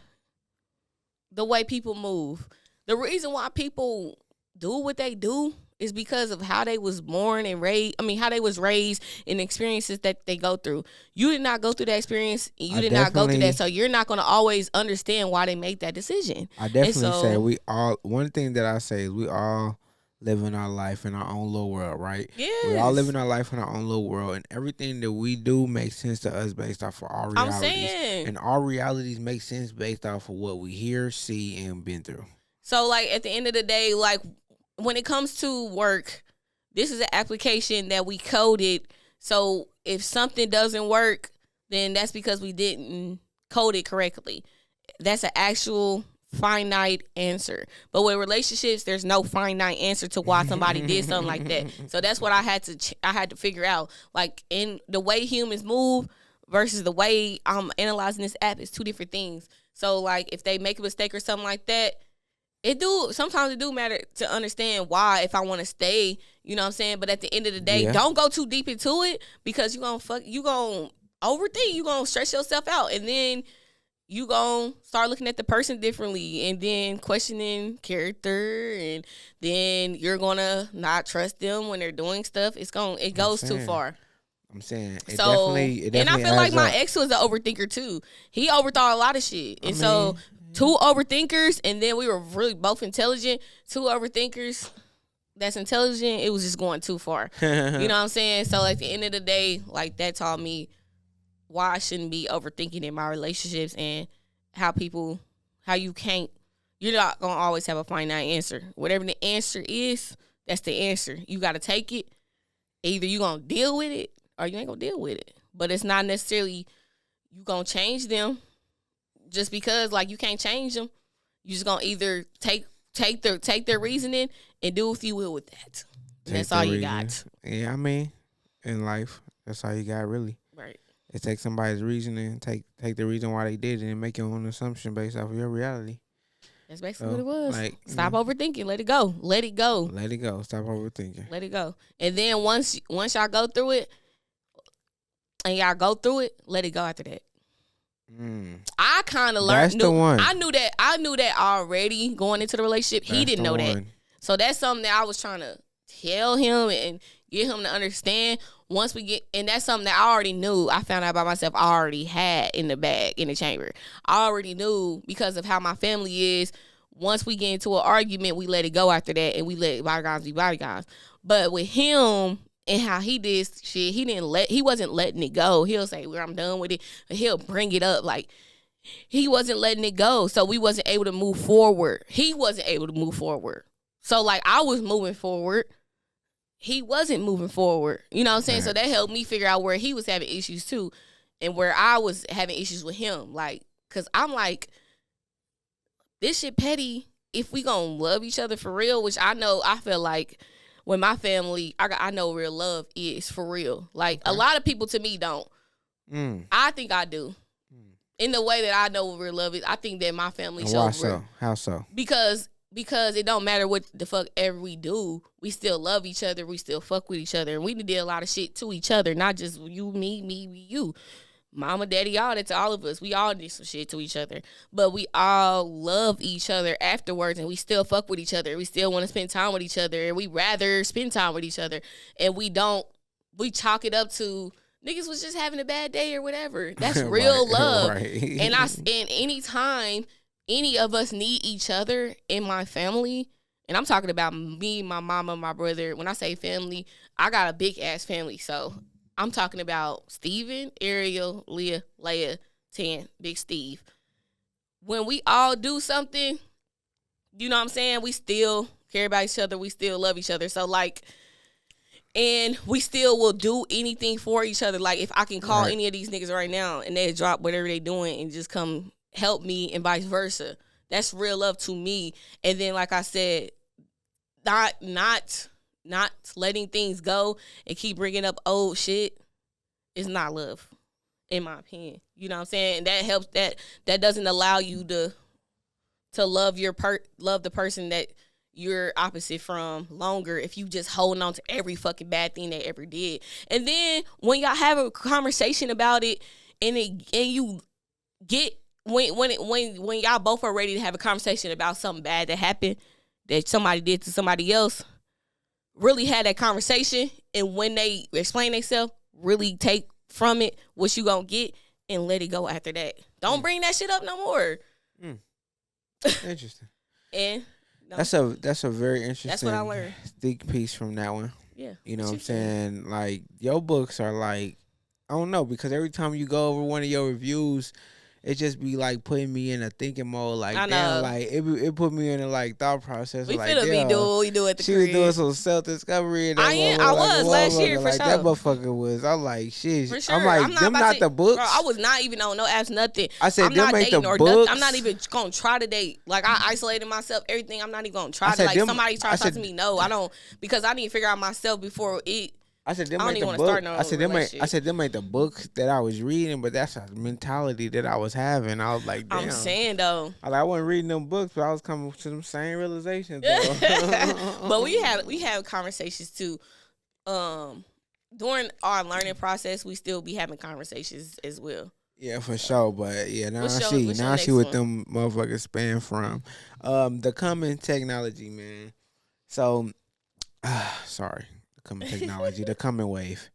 S2: the way people move. The reason why people do what they do is because of how they was born and raised. I mean, how they was raised and experiences that they go through. You did not go through that experience. You did not go through that. So you're not going to always understand why they made that decision.
S1: I definitely say one thing that I say is we all living our life in our own little world, right?
S2: Yes.
S1: We're all living our life in our own little world, and everything that we do makes sense to us based off of our realities.
S2: I'm saying.
S1: And our realities make sense based off of what we hear, see, and been through.
S2: So, like, at the end of the day, like, when it comes to work, this is an application that we coded. So if something doesn't work, then that's because we didn't code it correctly. That's an actual finite answer. But with relationships, there's no finite answer to why somebody did something like that. So that's what I had to figure out. Like, in the way humans move versus the way I'm analyzing this app is two different things. So, like, if they make a mistake or something like that, sometimes it do matter to understand why, if I want to stay, you know what I'm saying? But at the end of the day, don't go too deep into it, because you gonna overthink, you gonna stress yourself out, and then you gonna start looking at the person differently, and then questioning character, and then you're gonna not trust them when they're doing stuff. It goes too far.
S1: I'm saying it
S2: so,
S1: definitely
S2: and I feel like my ex was an overthinker too. He overthought a lot of shit, and so two overthinkers, and then we were really both intelligent. Two overthinkers that's intelligent, it was just going too far. You know what I'm saying? So at the end of the day, like, that taught me why I shouldn't be overthinking in my relationships, and you're not going to always have a finite answer. Whatever the answer is, that's the answer. You got to take it. Either you're going to deal with it or you ain't going to deal with it. but it's not necessarily you gonna change them just because like you can't change them. You just gonna either take their reasoning and do what you will with that. That's all you got.
S1: Yeah, I mean, in life, that's all you got really.
S2: Right.
S1: It takes somebody's reasoning, take the reason why they did it, and make your own assumption based off of your reality.
S2: That's basically what it was. Like, stop overthinking. Let it go. Let it go.
S1: Let it go. Stop overthinking.
S2: Let it go. And then once y'all go through it, let it go after that. I kind of learned.
S1: That's the one.
S2: I knew that already going into the relationship. He didn't know that. So that's something that I was trying to tell him and get him to understand. Once we get, and that's something that I already knew. I found out by myself. I already had in the bag, in the chamber. I already knew because of how my family is. Once we get into an argument, we let it go after that, and we let bygones be bygones. But with him and how he did shit, he wasn't letting it go. He'll say, "Well, I'm done with it," but he'll bring it up like he wasn't letting it go. So we wasn't able to move forward. He wasn't able to move forward. So like I was moving forward. He wasn't moving forward. You know what I'm saying? Right. So that helped me figure out where he was having issues too and where I was having issues with him. Like, because I'm like, this shit petty if we gonna love each other for real, which I feel like with my family, I know real love is for real. Like, a lot of people to me don't. I think I do. In the way that I know what real love is, I think that my family shows
S1: why so? How so?
S2: Because it don't matter what the fuck ever we do, we still love each other, we still fuck with each other, and we did a lot of shit to each other, not just you, me, you. Mama, daddy, all that to all of us. We all did some shit to each other. But we all love each other afterwards, and we still fuck with each other. We still want to spend time with each other, and we rather spend time with each other. And we chalk it up to niggas was just having a bad day or whatever. That's real love. Right. And anytime any of us need each other in my family, and I'm talking about me, my mama, my brother. When I say family, I got a big ass family. So I'm talking about Steven, Ariel, Leia, Tan, Big Steve. When we all do something, you know what I'm saying? We still care about each other. We still love each other. So like, and we still will do anything for each other. Like if I can call any of these niggas right now and they drop whatever they doing and just come help me and vice versa. That's real love to me. And then, like I said, not letting things go and keep bringing up old shit is not love, in my opinion. You know what I'm saying? And that helps. That doesn't allow you to love love the person that you're opposite from longer if you just holding on to every fucking bad thing they ever did. And then when y'all have a conversation about it and you get when y'all both are ready to have a conversation about something bad that happened that somebody did to somebody else, really had that conversation, and when they explain themselves, really take from it what you gonna get and let it go after that. Don't bring that shit up no more.
S1: Interesting.
S2: And no.
S1: That's a very interesting.
S2: That's what I learned.
S1: Think piece from that one.
S2: Yeah.
S1: You know what I'm saying? Like your books are like, I don't know, because every time you go over one of your reviews, it just be like putting me in a thinking mode. Like, damn, like it put me in a like thought process.
S2: We
S1: like,
S2: finna be doing we do at the crib.
S1: She was doing some self discovery.
S2: I was last year for sure.
S1: That motherfucker was. I'm like, shit.
S2: For sure.
S1: I'm like, them not the books.
S2: Bro, I was not even on no apps, nothing.
S1: I said,
S2: I'm
S1: them
S2: not
S1: ain't
S2: dating
S1: the
S2: or
S1: books.
S2: nothing. I'm not even gonna try to date. Like I isolated myself. Everything. I'm not even gonna try to. Like somebody try to talk to me. No, I don't, because I need to figure out myself before it.
S1: I said them ain't the book. I said them ain't the books that I was reading, but that's a mentality that I was having. I was like, damn.
S2: I'm saying though,
S1: I wasn't reading them books, but I was coming to them same realizations.
S2: But we have conversations too. During our learning process, we still be having conversations as well.
S1: Yeah, for sure. But yeah, now I see what them motherfuckers span from. The coming technology, man. So, sorry. Coming technology, the coming wave.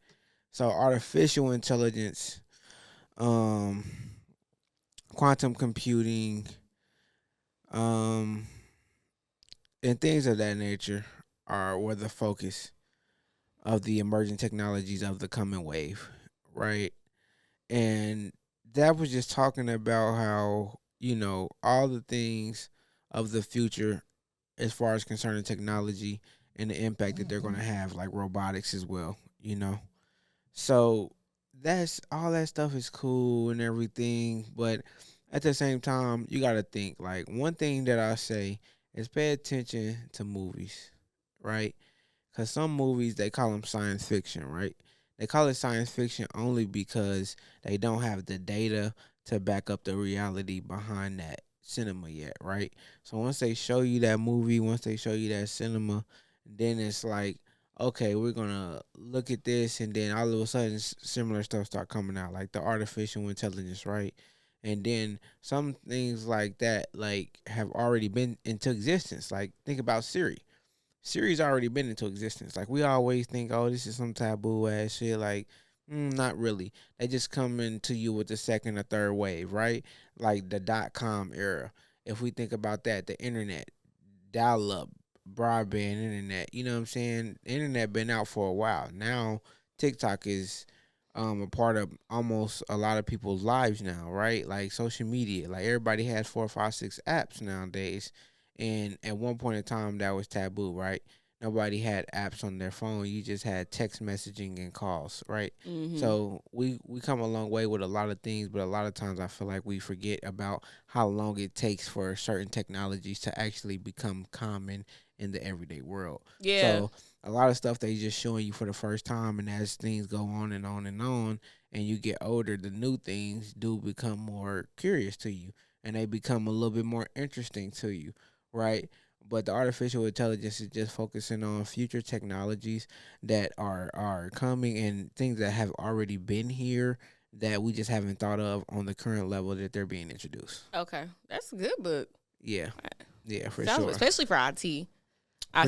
S1: So artificial intelligence, quantum computing, and things of that nature were the focus of the emerging technologies of the coming wave, right? And that was just talking about how, you know, all the things of the future as far as concerning technology and the impact that they're going to have, like robotics as well, you know? So that's all that stuff is cool and everything, but at the same time, you got to think like one thing that I say is pay attention to movies, right? Because some movies they call them science fiction, right? They call it science fiction only because they don't have the data to back up the reality behind that cinema yet, right? So once they show you that movie, once they show you that cinema, then it's like, okay, we're gonna look at this, and then all of a sudden, similar stuff start coming out, like the artificial intelligence, right? And then some things like that, like have already been into existence. Like think about Siri. Siri's already been into existence. Like we always think, oh, this is some taboo ass shit. Like, not really. They just come into you with the second or third wave, right? Like the .com era. If we think about that, the internet, dial up, broadband internet. You know what I'm saying? The internet been out for a while. Now TikTok is a part of almost a lot of people's lives now, right? Like social media. Like everybody has 4, 5, 6 apps nowadays. And at one point in time that was taboo, right? Nobody had apps on their phone. You just had text messaging and calls, right?
S2: Mm-hmm.
S1: So we come a long way with a lot of things, but a lot of times I feel like we forget about how long it takes for certain technologies to actually become common in the everyday world.
S2: Yeah.
S1: So a lot of stuff they just showing you for the first time, and as things go on and on and on, and you get older, the new things do become more curious to you, and they become a little bit more interesting to you, right? But the artificial intelligence is just focusing on future technologies that are coming and things that have already been here that we just haven't thought of on the current level that they're being introduced.
S2: Okay, that's a good book.
S1: Yeah, yeah, for
S2: Sounds,
S1: sure.
S2: especially for IT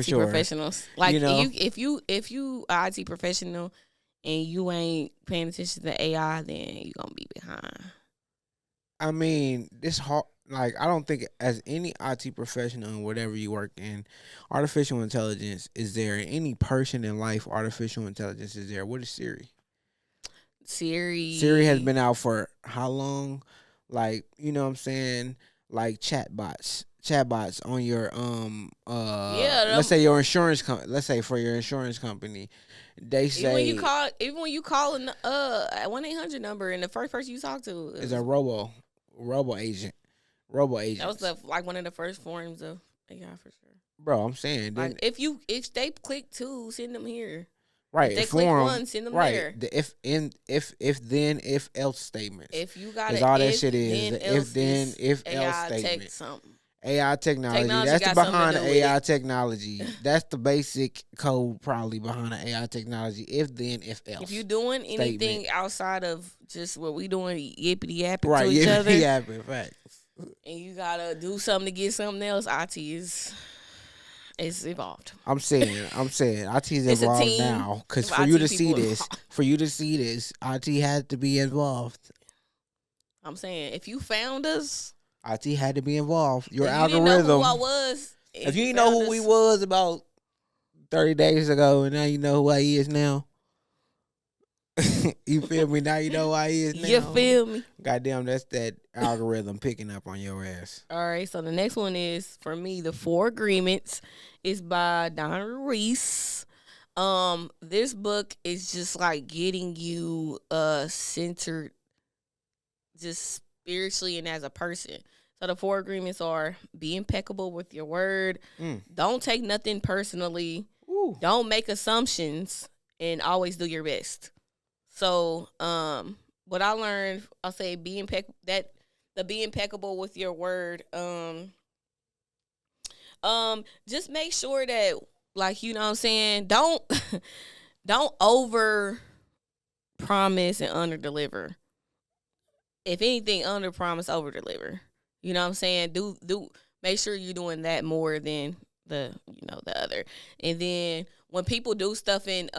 S1: sure.
S2: professionals. Like
S1: You know?
S2: if you are IT professional and you ain't paying attention to AI, then you gonna be behind.
S1: I mean, this hard. Like, I don't think as any IT professional and whatever you work in, artificial intelligence is there. Any person in life, artificial intelligence is there. What is Siri? Siri has been out for how long? Like, you know what I'm saying? Like chatbots. Chatbots on your let's say your insurance let's say for your insurance company. They say
S2: even when you call an 1-800 number and the first person you talk to
S1: is a robo agent. Robo agent.
S2: That was like one of the first forms of AI for sure.
S1: Bro, I'm saying
S2: like if they click two, send them here.
S1: Right.
S2: If they click one, send them there.
S1: The if then if else statements.
S2: If you got
S1: all that shit is. If then if else statement.
S2: Something.
S1: AI technology. That's the behind the AI technology. That's the basic code probably behind the AI technology. If then if else.
S2: If you're doing anything outside of just what we doing, yippity yapping
S1: right,
S2: to each other,
S1: yapping, facts.
S2: And you gotta do something to get something else, IT is evolved.
S1: I'm saying IT is involved now because for you to see this, IT had to be involved.
S2: I'm saying if you found us,
S1: IT had to be involved. Your
S2: algorithm.
S1: You didn't know
S2: who I was.
S1: If you didn't know who we was about 30 days ago, and now you know who I is now. You feel me? Now you know who I is now.
S2: You feel me?
S1: Goddamn, that's that algorithm picking up on your ass.
S2: All right, so the next one is, for me, The 4 Agreements. Is by Donna Reese. This book is just like getting you centered just spiritually and as a person. So the 4 agreements are: be impeccable with your word, don't take nothing personally, don't make assumptions, and always do your best. So what I learned, I'll say be impeccable with your word. Just make sure that, like, you know what I'm saying, don't over promise and under deliver. If anything, under promise, over deliver. You know what I'm saying? Do make sure you're doing that more than the other. And then when people do stuff in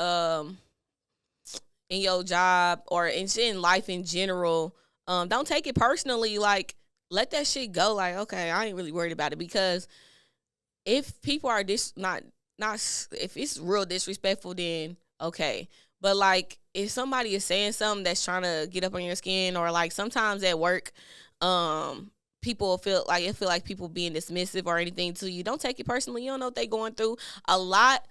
S2: your job or in life in general, don't take it personally. Like, let that shit go. Like, okay, I ain't really worried about it, because if people are not if it's real disrespectful, then okay. But like, if somebody is saying something that's trying to get up on your skin, or like sometimes at work, people feel like people being dismissive or anything to you, don't take it personally. You don't know what they going through. Not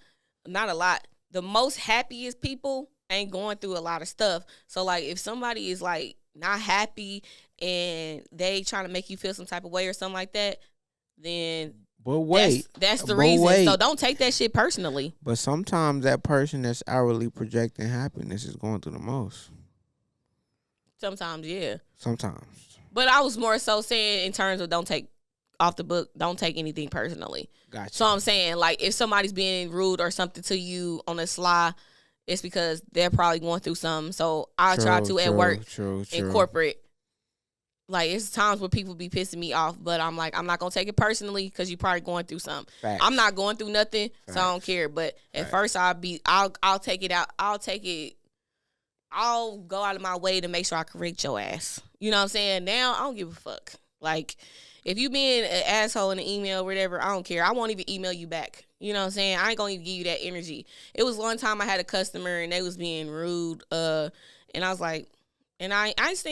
S2: a lot. The most happiest people ain't going through a lot of stuff. So like if somebody is like not happy and they trying to make you feel some type of way or something like that, then
S1: but wait,
S2: that's the reason. Wait. So don't take that shit personally.
S1: But sometimes that person that's outwardly projecting happiness is going through the most.
S2: Sometimes, yeah.
S1: Sometimes.
S2: But I was more so saying in terms of don't take off the book, don't take anything personally.
S1: Gotcha.
S2: So I'm saying, like, if somebody's being rude or something to you on the sly, it's because they're probably going through something. So I try to at work incorporate. Like, it's times where people be pissing me off, but I'm like, I'm not going to take it personally because you're probably going through something.
S1: Facts.
S2: I'm not going through nothing, so I don't care. But at first I'll take it out. I'll go out of my way to make sure I correct your ass. You know what I'm saying? Now, I don't give a fuck. Like, if you being an asshole in an email or whatever, I don't care. I won't even email you back. You know what I'm saying? I ain't going to even give you that energy. It was one time I had a customer and they was being rude. And I was like, and I just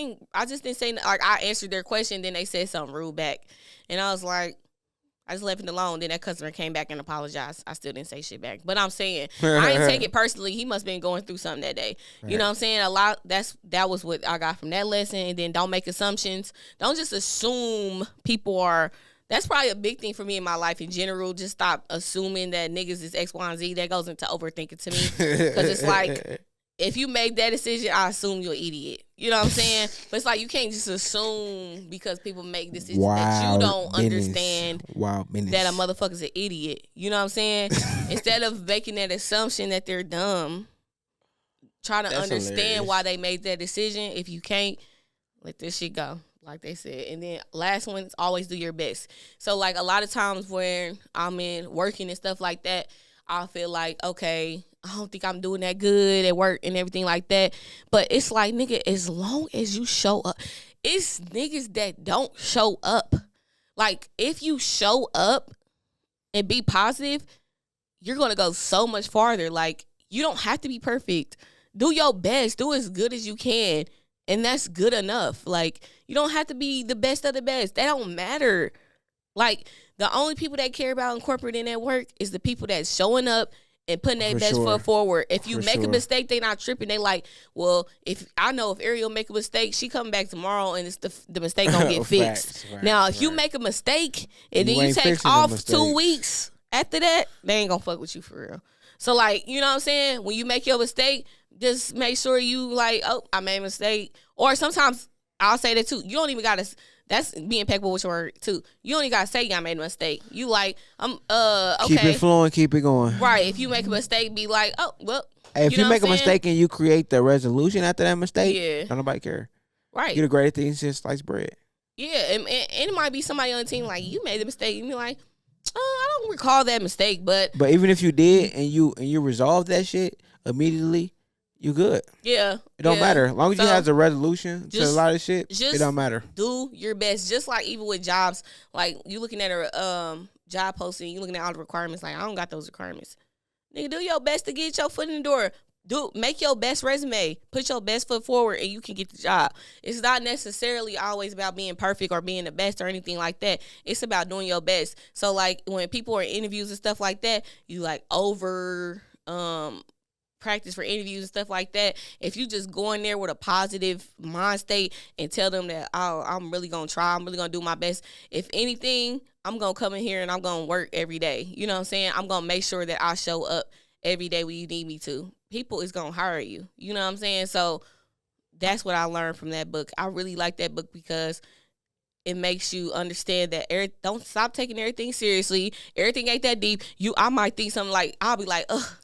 S2: didn't say, like, I answered their question, then they said something rude back. And I was like, I just left it alone. Then that customer came back and apologized. I still didn't say shit back. But I'm saying, I didn't take it personally. He must have been going through something that day. Right. You know what I'm saying? That was what I got from that lesson. And then don't make assumptions. Don't just assume people are. That's probably a big thing for me in my life in general. Just stop assuming that niggas is X, Y, and Z. That goes into overthinking to me. Because it's like, if you make that decision, I assume you're an idiot. You know what I'm saying? But it's like you can't just assume because people make decisions that you don't understand that a motherfucker's an idiot. You know what I'm saying? Instead of making that assumption that they're dumb, try to understand why they made that decision. If you can't, let this shit go, like they said. And then last one is always do your best. So like a lot of times when I'm in working and stuff like that, I feel like, okay, I don't think I'm doing that good at work and everything like that. But it's like, nigga, as long as you show up, it's niggas that don't show up. Like, if you show up and be positive, you're going to go so much farther. Like, you don't have to be perfect. Do your best. Do as good as you can. And that's good enough. Like, you don't have to be the best of the best. That don't matter. Like, the only people that care about incorporating that work is the people that's showing up and putting their best foot forward. If you make a mistake, they not tripping. They like, well, if Ariel make a mistake, she coming back tomorrow and it's the mistake gonna get fixed. Now, if you make a mistake and then you take off 2 weeks after that, they ain't gonna fuck with you for real. So like, you know what I'm saying? When you make your mistake, just make sure you like, oh, I made a mistake. Or sometimes I'll say that too. You don't even gotta. That's being impeccable with your word too. You only gotta say I made a mistake. You like, okay.
S1: Keep it flowing, keep it going.
S2: Right. If you make a mistake, be like, oh, well.
S1: Hey, if you make a mistake and you create the resolution after that mistake, don't nobody care.
S2: Right.
S1: You're the greatest thing since sliced bread.
S2: Yeah, and it might be somebody on the team like, you made a mistake. You be like, oh, I don't recall that mistake, but
S1: even if you did and you resolved that shit immediately, you good.
S2: Yeah.
S1: It don't matter. As long as you have a resolution to a lot of shit, it don't matter.
S2: Do your best. Just like even with jobs, like you looking at a job posting, you looking at all the requirements, like I don't got those requirements. Nigga, do your best to get your foot in the door. Make your best resume. Put your best foot forward and you can get the job. It's not necessarily always about being perfect or being the best or anything like that. It's about doing your best. So like when people are in interviews and stuff like that, you like practice for interviews and stuff like that. If you just go in there with a positive mind state and tell them that I'm really gonna try, I'm really gonna do my best. If anything, I'm gonna come in here and I'm gonna work every day. You know what I'm saying? I'm gonna make sure that I show up every day when you need me to. People is gonna hire you. You know what I'm saying? So that's what I learned from that book. I really like that book because it makes you understand that don't stop taking everything seriously. Everything ain't that deep. I might think something like, I'll be like, ugh,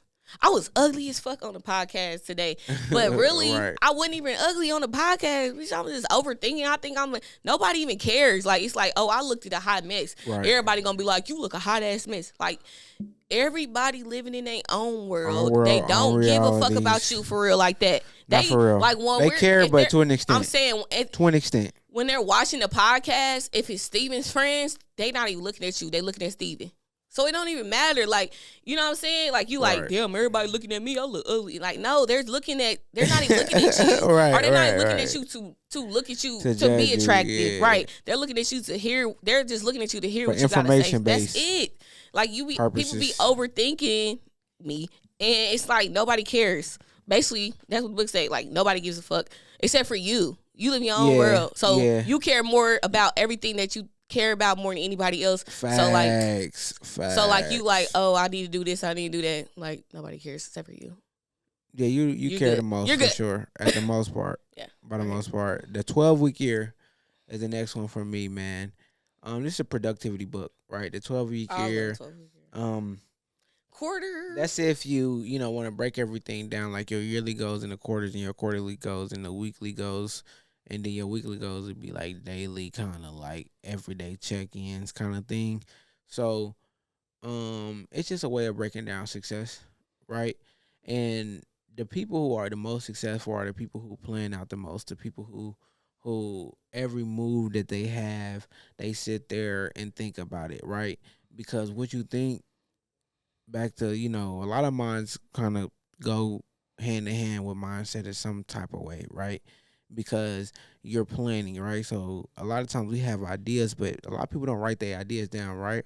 S2: I was ugly as fuck on the podcast today. But really, right. I wasn't even ugly on the podcast. I'm just overthinking. I think nobody even cares. Like, it's like, oh, I looked at a hot mess. Right. Everybody gonna be like, you look a hot ass mess. Like, everybody living in their own world. They don't give a fuck about you for real like that.
S1: Not for real.
S2: Like,
S1: they care, but to an extent.
S2: I'm saying,
S1: to an extent.
S2: When they're watching the podcast, if it's Steven's friends, they not even looking at you. They looking at Steven. So it don't even matter. Like, you know what I'm saying? Like, you right. Like, damn, everybody looking at me, I look ugly. Like, no, they're not even looking at you.
S1: Right,
S2: or they're not looking at you to look at you to be attractive. Yeah. Right. They're looking at you to hear, they're just looking at you to hear what you gotta say. That's it. Like, people be overthinking me. And it's like, nobody cares. basically that's what the book say. Like nobody gives a fuck except for you. You live in your own world, so you care more about everything that you care about more than anybody else.
S1: Facts.
S2: So like you like, oh, I need to do this, I need to do that. Like nobody cares except for you.
S1: Yeah, you care
S2: good.
S1: the most
S2: You're
S1: for
S2: good.
S1: sure. At the most part.
S2: Yeah.
S1: By the most part. The 12-week year is the next one for me, man. This is a productivity book, right? The 12-week year.
S2: Quarter.
S1: That's if you want to break everything down, like your yearly goals and the quarters and your quarterly goals and the weekly goals. And then your weekly goals would be like daily, kind of like everyday check-ins kind of thing. So, it's just a way of breaking down success, right? And the people who are the most successful are the people who plan out the most. The people who every move that they have, they sit there and think about it, right? Because what you think, back to a lot of minds kind of go hand in hand with mindset in some type of way, right? Because you're planning, right? So a lot of times we have ideas, but a lot of people don't write their ideas down, right?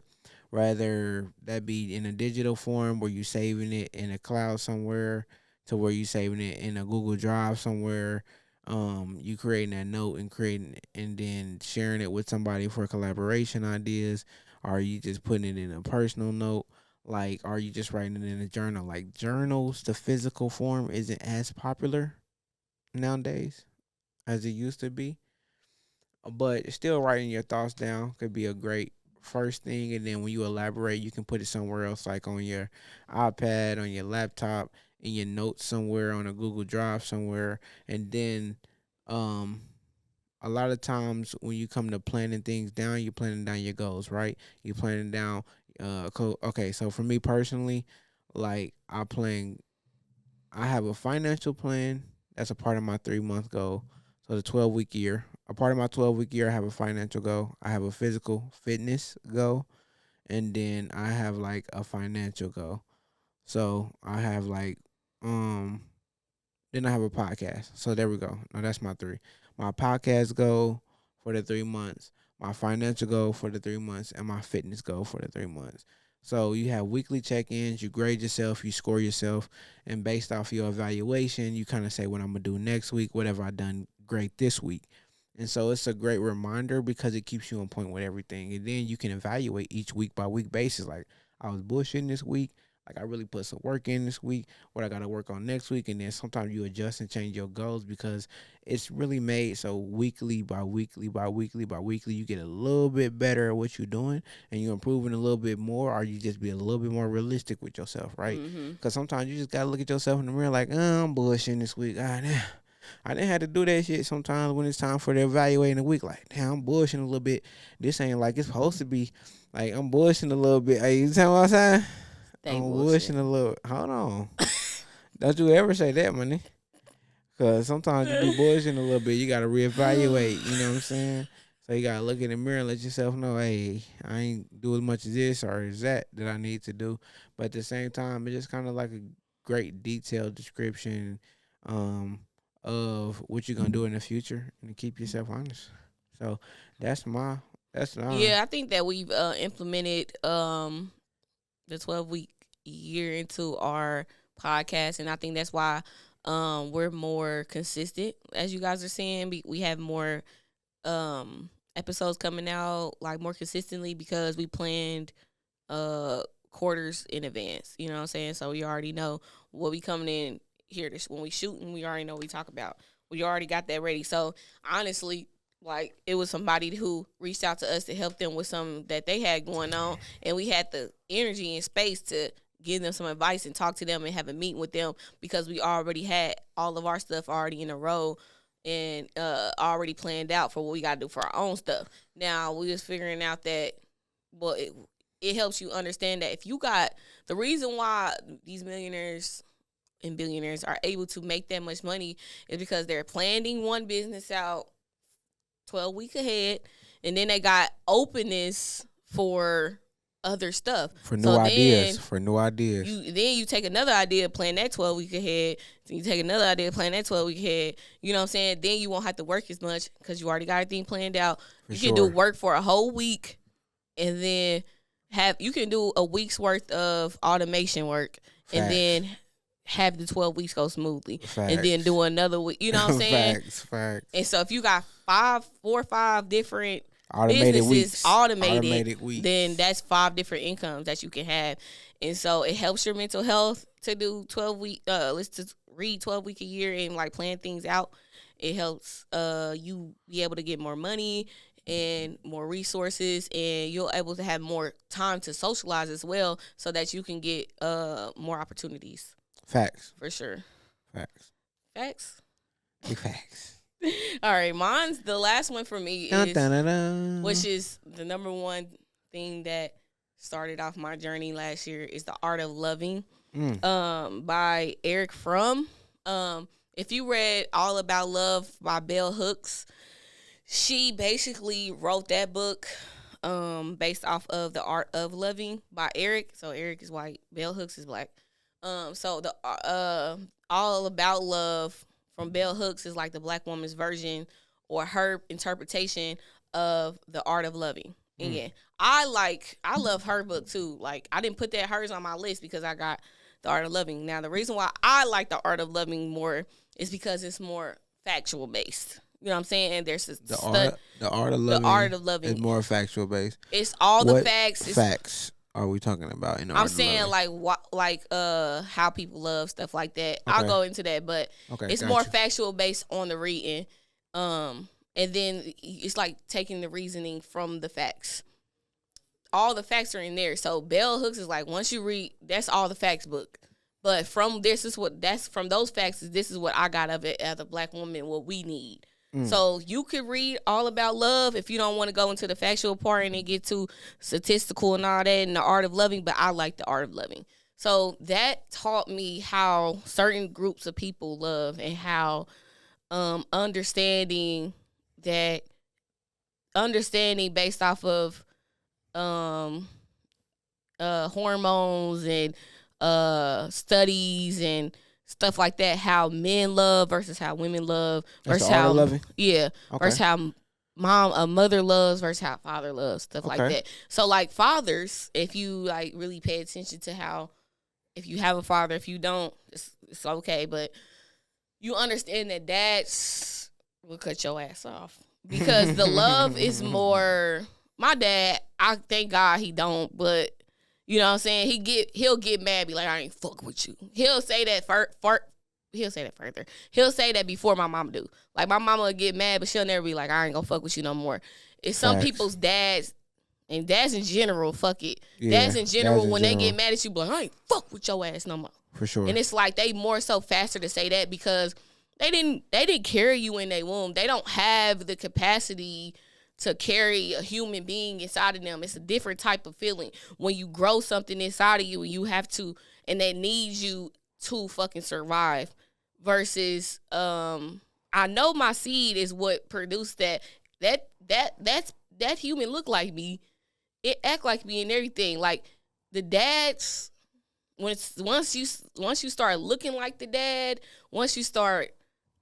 S1: Rather that be in a digital form where you're saving it in a cloud somewhere, to where you're saving it in a Google Drive somewhere. You creating that note and creating and then sharing it with somebody for collaboration ideas. Or you just putting it in a personal note. Like, are you just writing it in a journal? Like journals, the physical form isn't as popular nowadays as it used to be. But still writing your thoughts down could be a great first thing. And then when you elaborate, you can put it somewhere else, like on your iPad, on your laptop, in your notes somewhere, on a Google Drive somewhere. And then a lot of times when you come to planning things down, you're planning down your goals, right? You're planning down okay, so for me personally, like I have a financial plan that's a part of my 3-month goal. So the 12-week year, a part of my 12-week year, I have a financial goal. I have a physical fitness goal, and then I have like a financial goal. So I have like then I have a podcast. So there we go. Now that's my 3. My podcast goal for the 3 months, my financial goal for the 3 months, and my fitness goal for the 3 months. So you have weekly check-ins, you grade yourself, you score yourself, and based off your evaluation, you kind of say what I'm going to do next week, whatever I done great this week. And so it's a great reminder because it keeps you on point with everything. And then you can evaluate each week by week basis. Like, I was bullshitting this week. Like, I really put some work in this week, what I got to work on next week. And then sometimes you adjust and change your goals because it's really made so weekly by weekly by weekly by weekly, you get a little bit better at what you're doing and you're improving a little bit more, or you just be a little bit more realistic with yourself, right? Because sometimes you just got to look at yourself in the mirror like, I'm bullshitting this week. I didn't have to do that shit sometimes when it's time for the evaluating the week. Like, damn, I'm bullshitting a little bit. This ain't like it's supposed to be. Like, I'm bullshitting a little bit. Hey, you tell me what I'm saying? I'm bullshitting a little. Hold on. Don't you ever say that, money. Because sometimes you be bullshitting a little bit. You got to reevaluate. You know what I'm saying? So you got to look in the mirror and let yourself know, hey, I ain't do as much as this or as that I need to do. But at the same time, it's just kind of like a great detailed description of what you're going to do in the future and to keep yourself honest. So that's
S2: yeah, I think that we've implemented the 12-week year into our podcast, and I think that's why we're more consistent. As you guys are saying, we have more episodes coming out like more consistently because we planned quarters in advance. You know what I'm saying? So we already know what we coming in here. When we shooting, we already know what we talk about. We already got that ready. So honestly, like, it was somebody who reached out to us to help them with something that they had going on, and we had the energy and space to give them some advice and talk to them and have a meeting with them because we already had all of our stuff already in a row and already planned out for what we got to do for our own stuff. Now, we just figuring out that, well, it helps you understand that if you got the reason why these millionaires and billionaires are able to make that much money is because they're planning one business out 12 weeks ahead, and then they got openness for other stuff.
S1: For new ideas.
S2: You take another idea, plan that 12 weeks ahead. Then you take another idea, plan that 12 weeks ahead. You know what I'm saying? Then you won't have to work as much because you already got everything planned out. You can do work for a whole week, and then you can do a week's worth of automation work. Facts. And then have the 12 weeks go smoothly.
S1: Facts.
S2: And then do another week. You know what I'm saying?
S1: Facts.
S2: And so if you got 4 or 5 different
S1: automated
S2: businesses
S1: automated weeks,
S2: then that's 5 different incomes that you can have. And so it helps your mental health to do 12 week let's just read 12 week a year and like plan things out. It helps you be able to get more money and more resources, and you're able to have more time to socialize as well, so that you can get more opportunities.
S1: Facts.
S2: For sure.
S1: Facts. Big facts.
S2: All right, mine's the last one for me is, which is the number one thing that started off my journey last year, is The Art of Loving, by Eric Fromm. If you read All About Love by Bell Hooks, she basically wrote that book based off of The Art of Loving by Eric. So Eric is white, Bell Hooks is black. So the All About Love from Bell Hooks is like the black woman's version or her interpretation of The Art of Loving. And yeah, I love her book too. Like, I didn't put hers on my list because I got The Art of Loving. Now, the reason why I like The Art of Loving more is because it's more factual based. You know what I'm saying? And there's
S1: the art of loving is more factual based.
S2: It's all the facts.
S1: Facts are we talking about?
S2: I'm saying how people love, stuff like that. Okay. I'll go into that, but it's more factual based on the reading. And then it's like taking the reasoning from the facts. All the facts are in there. So Bell Hooks is like, once you read, that's all the facts book. But from from those facts, this is what I got of it as a black woman, what we need. So you could read All About Love if you don't want to go into the factual part and then get too statistical and all that and The Art of Loving, but I like The Art of Loving. So that taught me how certain groups of people love, and how understanding based off of hormones and studies and stuff like that, how men love versus how women love, versus how versus how a mother loves versus how a father loves, stuff like that. So like fathers, if you like really pay attention to how, if you have a father, if you don't, it's okay, but you understand that dads will cut your ass off because the love is more. My dad, I thank God he don't, but you know what I'm saying? He'll get mad, be like, I ain't fuck with you. He'll say that he'll say that further. He'll say that before my mama do. Like, my mama will get mad, but she'll never be like, I ain't gonna fuck with you no more. It's some people's dads, and dads in general, fuck it. Yeah, dads in general, when they get mad at you, be like, I ain't fuck with your ass no more.
S1: For sure.
S2: And it's like they more so faster to say that because they didn't carry you in their womb. They don't have the capacity to carry a human being inside of them. It's a different type of feeling when you grow something inside of you and you have to, and that needs you to fucking survive, versus I know my seed is what produced that human look like me, it act like me and everything. Like the dads, once you start looking like the dad, once you start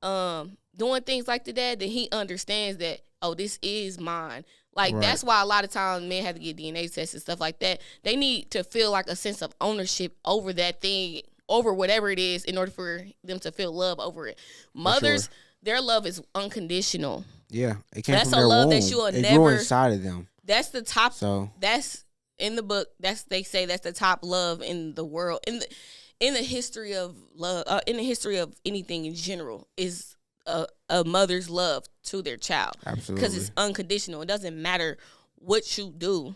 S2: doing things like the dad, then he understands that, oh, this is mine. Like, right. That's why a lot of times men have to get DNA tests and stuff like that. They need to feel like a sense of ownership over that thing, over whatever it is, in order for them to feel love over it. Mothers, their love is unconditional.
S1: Yeah, it came from their womb. That's a love that you will never. It grew inside of them.
S2: That's the top. So that's in the book. They say that's the top love in the world, in the history of love, in the history of anything in general, is a mother's love to their child.
S1: Absolutely.
S2: Because it's unconditional. It doesn't matter what you do.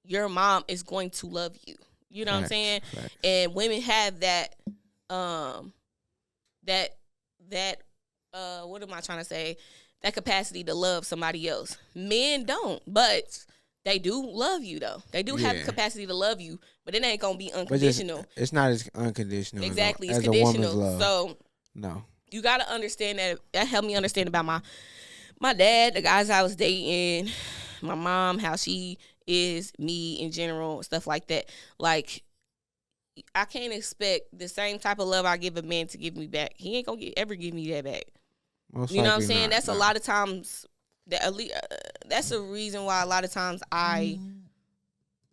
S2: Your mom is going to love you. You know what I'm saying? Facts. And women have that, what am I trying to say? That capacity to love somebody else. Men don't, but they do love you, though. They do have the capacity to love you, but it ain't going to be unconditional.
S1: It's not as unconditional.
S2: Exactly.
S1: As
S2: it's conditional.
S1: A woman's love.
S2: So,
S1: no.
S2: You got to understand that. That helped me understand about my dad, the guys I was dating, my mom, how she is, me in general, stuff like that. Like, I can't expect the same type of love I give a man to give me back. He ain't going to ever give me that back.
S1: Most
S2: you know what I'm saying?
S1: Not,
S2: that's a lot of times. That's the reason why a lot of times I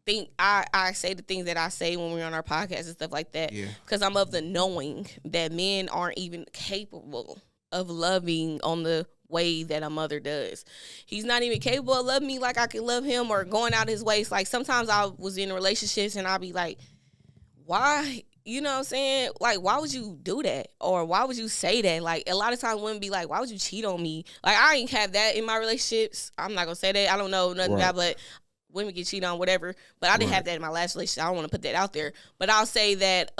S2: think I say the things that I say when we're on our podcast and stuff like that.
S1: Yeah.
S2: Because I'm of the knowing that men aren't even capable of loving on the way that a mother does. He's not even capable of loving me like I can love him, or going out his way. It's like sometimes I was in relationships and I'll be like, why? You know what I'm saying? Like, why would you do that? Or why would you say that? Like, a lot of times women be like, why would you cheat on me? Like, I ain't have that in my relationships. I'm not going to say that. I don't know nothing about, but women get cheated on, whatever. But I didn't have that in my last relationship. I don't want to put that out there. But I'll say that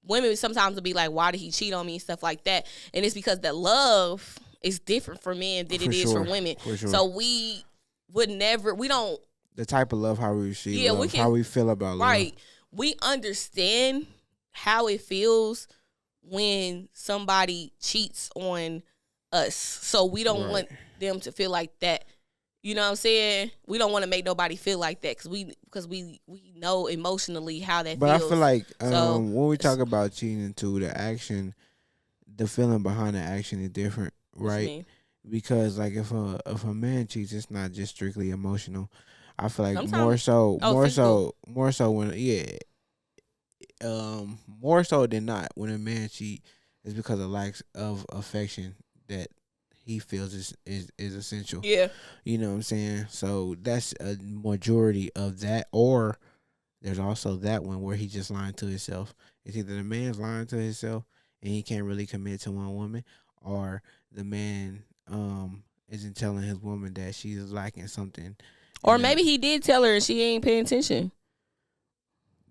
S2: women sometimes will be like, why did he cheat on me and stuff like that? And it's because the love is different for men than it is for women. For sure. So we would never, we don't.
S1: The type of love, how we receive love, how we feel about love.
S2: Right. We understand how it feels when somebody cheats on us. So we don't want them to feel like that. You know what I'm saying? We don't want to make nobody feel like that because we know emotionally how that feels.
S1: But I feel like when we talk about cheating too, the action, the feeling behind the action is different, right? Because like if a man cheats, it's not just strictly emotional. I feel like more so when more so than not when a man cheat is because of lack of affection that he feels is essential.
S2: Yeah.
S1: You know what I'm saying? So that's a majority of that. Or there's also that one where he just lying to himself. It's either the man's lying to himself and he can't really commit to one woman, or the man isn't telling his woman that she's lacking something.
S2: Or maybe he did tell her and she ain't paying attention.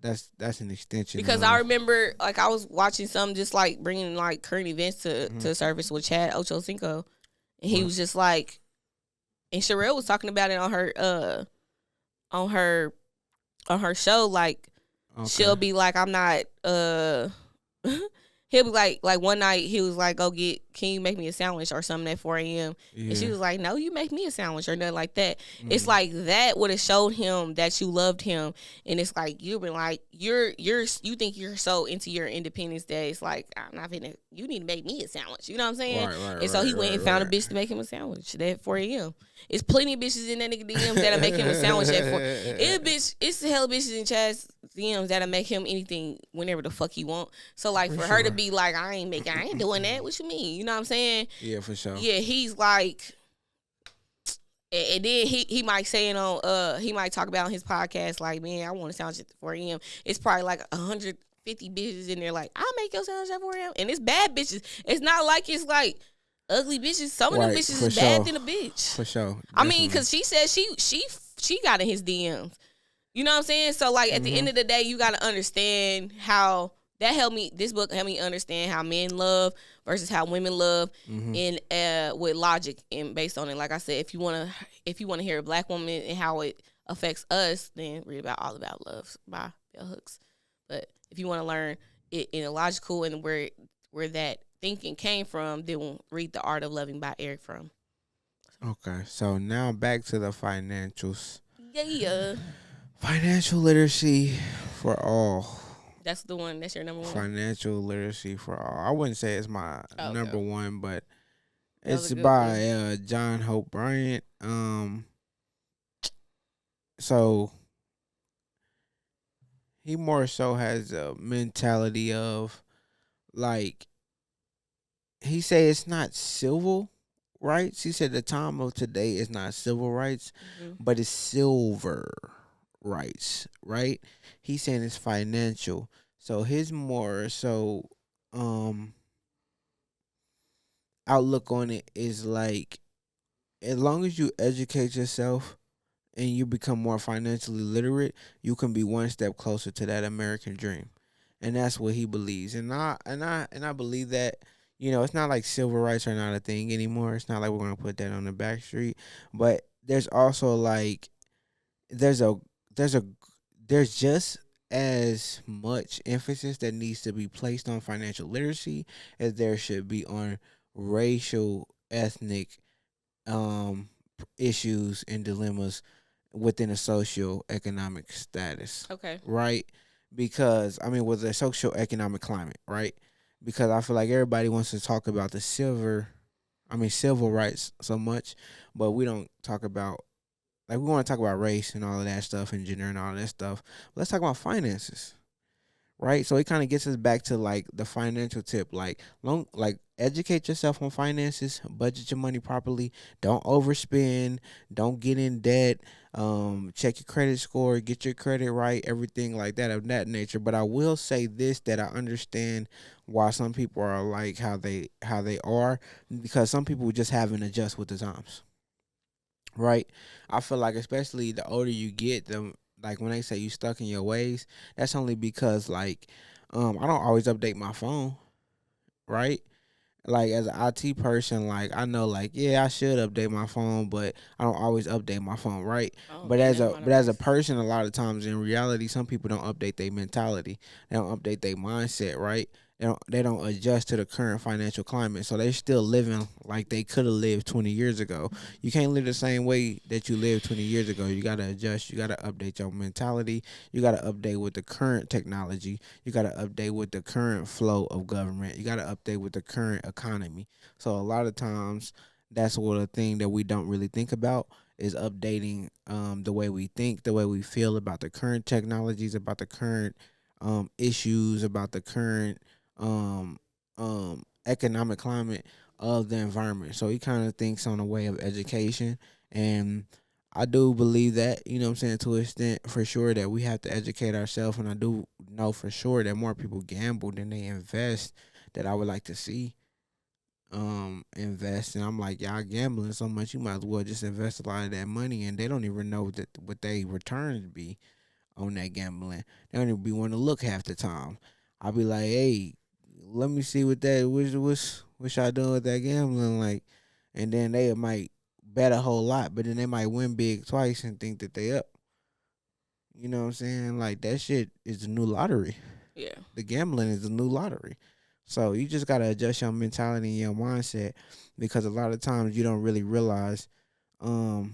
S1: That's an extension.
S2: Because I remember, like, I was watching something just like bringing like current events to surface with Chad Ochocinco, and he was just like, and Sherelle was talking about it on her show. Like, she'll be like, I'm not he'll be like one night he was like, can you make me a sandwich or something at 4 a.m. And she was like, no, you make me a sandwich or nothing like that. It's like that would have showed him that you loved him. And it's like, you've been like, you think you're so into your independence that it's like, I'm not finna, you need to make me a sandwich. You know what I'm saying? And so he went and found a bitch to make him a sandwich at 4 a.m. It's plenty of bitches in that nigga DMs that'll make him a sandwich at 4. It's the hell of bitches in Chad's DMs that'll make him anything whenever the fuck he want. So like for her to be like, I ain't doing that. What you mean? You know what I'm saying?
S1: Yeah, for sure.
S2: Yeah, he's like, and then he might say it on he might talk about on his podcast like, man, I want a sandwich at 4 a.m. It's probably like 150 bitches in there like, I'll make your sandwich at 4 a.m. And it's bad bitches. It's not like it's like ugly bitches. Some of them bitches is bad than a bitch.
S1: For sure. Definitely.
S2: I mean, because she said she got in his DMs. You know what I'm saying? So like at the end of the day, you got to understand how that this book helped me understand how men love versus how women love, and with logic and based on it. Like I said, if you want to hear a black woman and how it affects us, then read about All About Love by Bell Hooks. But if you want to learn it in a logical and where that thinking came from, then read The Art of Loving by Eric Fromm.
S1: Okay, so now back to the financials.
S2: Yeah.
S1: Financial literacy for all.
S2: That's the one. That's your number one.
S1: Financial literacy for all. I wouldn't say it's my number one, but it's by John Hope Bryant. So he more so has a mentality of like, he say it's not civil rights. He said the time of today is not civil rights, but it's silver rights, right? He's saying it's financial. So his more so outlook on it is like, as long as you educate yourself and you become more financially literate, you can be one step closer to that American dream. And that's what he believes. And I believe that, you know, it's not like civil rights are not a thing anymore. It's not like we're going to put that on the back street, but there's also like there's just as much emphasis that needs to be placed on financial literacy as there should be on racial, ethnic issues and dilemmas within a socio-economic status.
S2: Okay.
S1: Right? Because, I mean, with the socio-economic climate, right? Because I feel like everybody wants to talk about the civil rights so much, but we don't talk about like we want to talk about race and all of that stuff and gender and all that stuff. Let's talk about finances, right? So it kind of gets us back to like the financial tip, like educate yourself on finances, budget your money properly, don't overspend, don't get in debt, check your credit score, get your credit right, everything like that of that nature. But I will say this, that I understand why some people are like how they are, because some people just haven't adjusted with the times. Right? I feel like especially the older you get, the like when they say you stuck in your ways, that's only because like I don't always update my phone, right? Like as an IT person, like I know like yeah, I should update my phone, but I don't always update my phone, right? But as a person, a lot of times in reality, some people don't update their mentality. They don't update their mindset, right? They don't adjust to the current financial climate. So they're still living like they could have lived 20 years ago. You can't live the same way that you lived 20 years ago. You got to adjust. You got to update your mentality. You got to update with the current technology. You got to update with the current flow of government. You got to update with the current economy. So a lot of times that's what a thing that we don't really think about is updating the way we think, the way we feel about the current technologies, about the current issues, about the current economic climate of the environment. So he kind of thinks on a way of education. And I do believe that, you know what I'm saying, to an extent, for sure, that we have to educate ourselves. And I do know for sure that more people gamble than they invest, that I would like to see invest. And I'm like, y'all gambling so much, you might as well just invest a lot of that money. And they don't even know that what they returns be on that gambling. They don't even be wanting to look half the time. I'll be like, hey, let me see what y'all doing with that gambling, like, and then they might bet a whole lot, but then they might win big twice and think that they up. You know what I'm saying? Like that shit is a new lottery.
S2: Yeah.
S1: The gambling is a new lottery. So you just gotta adjust your mentality and your mindset, because a lot of times you don't really realize how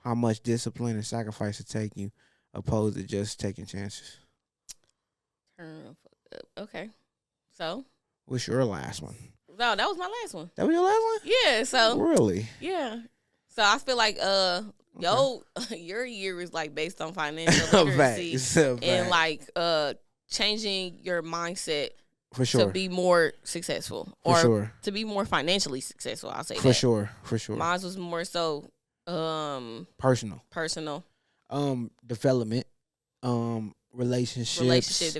S1: much discipline and sacrifice it take you, opposed to just taking chances.
S2: Okay. So
S1: what's your last one?
S2: No, that was my last one.
S1: That was your last one?
S2: Yeah, so
S1: really?
S2: Yeah. So I feel like your year is like based on financial literacy and like changing your mindset
S1: for sure
S2: to be more successful or to be more financially successful. I'll say
S1: for sure. Mine
S2: was more so
S1: personal
S2: development,
S1: relationship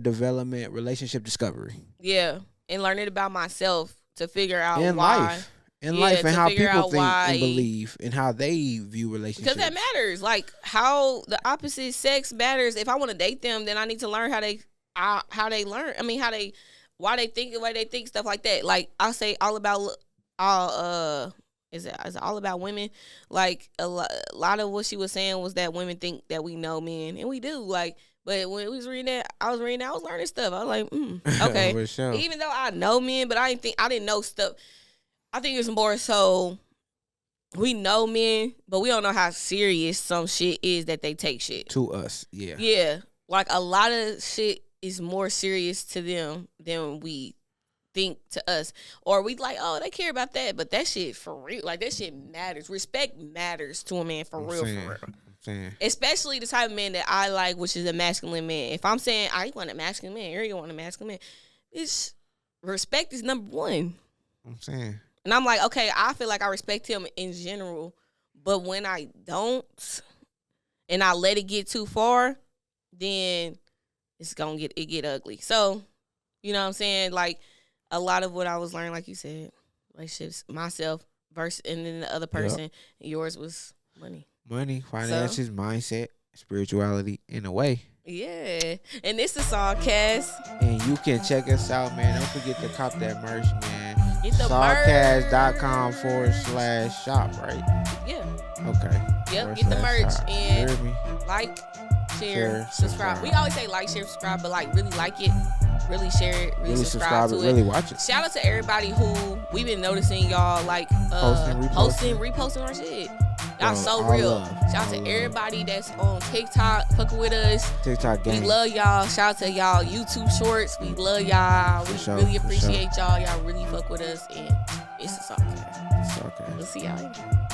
S1: development, relationship discovery.
S2: Yeah, and learning about myself to figure out
S1: life and how people think and believe and how they view relationships.
S2: Because that matters. Like how the opposite sex matters. If I want to date them, then I need to learn how they learn. I mean, why they think the way they think, stuff like that. Like I say, all about is it all about women? Like a lot of what she was saying was that women think that we know men, and we do. Like, but when we was reading that, I was learning stuff. I was like, okay.
S1: For sure.
S2: Even though I know men, but I didn't know stuff. I think it's more so we know men, but we don't know how serious some shit is that they take shit
S1: to us. Yeah.
S2: Yeah, like a lot of shit is more serious to them than we think to us, or we like, oh, they care about that, but that shit for real, like that shit matters. Respect matters to a man for real. Especially the type of man that I like, which is a masculine man. If I'm saying I want a masculine man, Aerial want a masculine man, it's respect is number one.
S1: I'm saying,
S2: and I'm like, okay, I feel like I respect him in general, but when I don't, and I let it get too far, then it's gonna get ugly. So, you know what I'm saying, like. A lot of what I was learning, like you said, relationships, myself versus, and then the other person. Yep. Yours was money,
S1: finances, mindset, spirituality, in a way.
S2: Yeah, and this is SawCast.
S1: And you can check us out, man. Don't forget to cop that merch, man. Get the SawCast.com/shop, right?
S2: Yeah.
S1: Okay.
S2: Yep. Get the merch and like, share, subscribe. We always say like, share, subscribe, but like really like it. Really share it, really subscribe to it.
S1: Really watch it.
S2: Shout out to everybody who we've been noticing y'all like posting, reposting our shit. Y'all so real. Shout out to everybody that's on TikTok, fucking with us.
S1: TikTok gang.
S2: We love y'all. Shout out to y'all YouTube shorts. We love y'all. We really appreciate y'all. Y'all really fuck with us, and it's a SawCast.
S1: We'll
S2: see y'all later.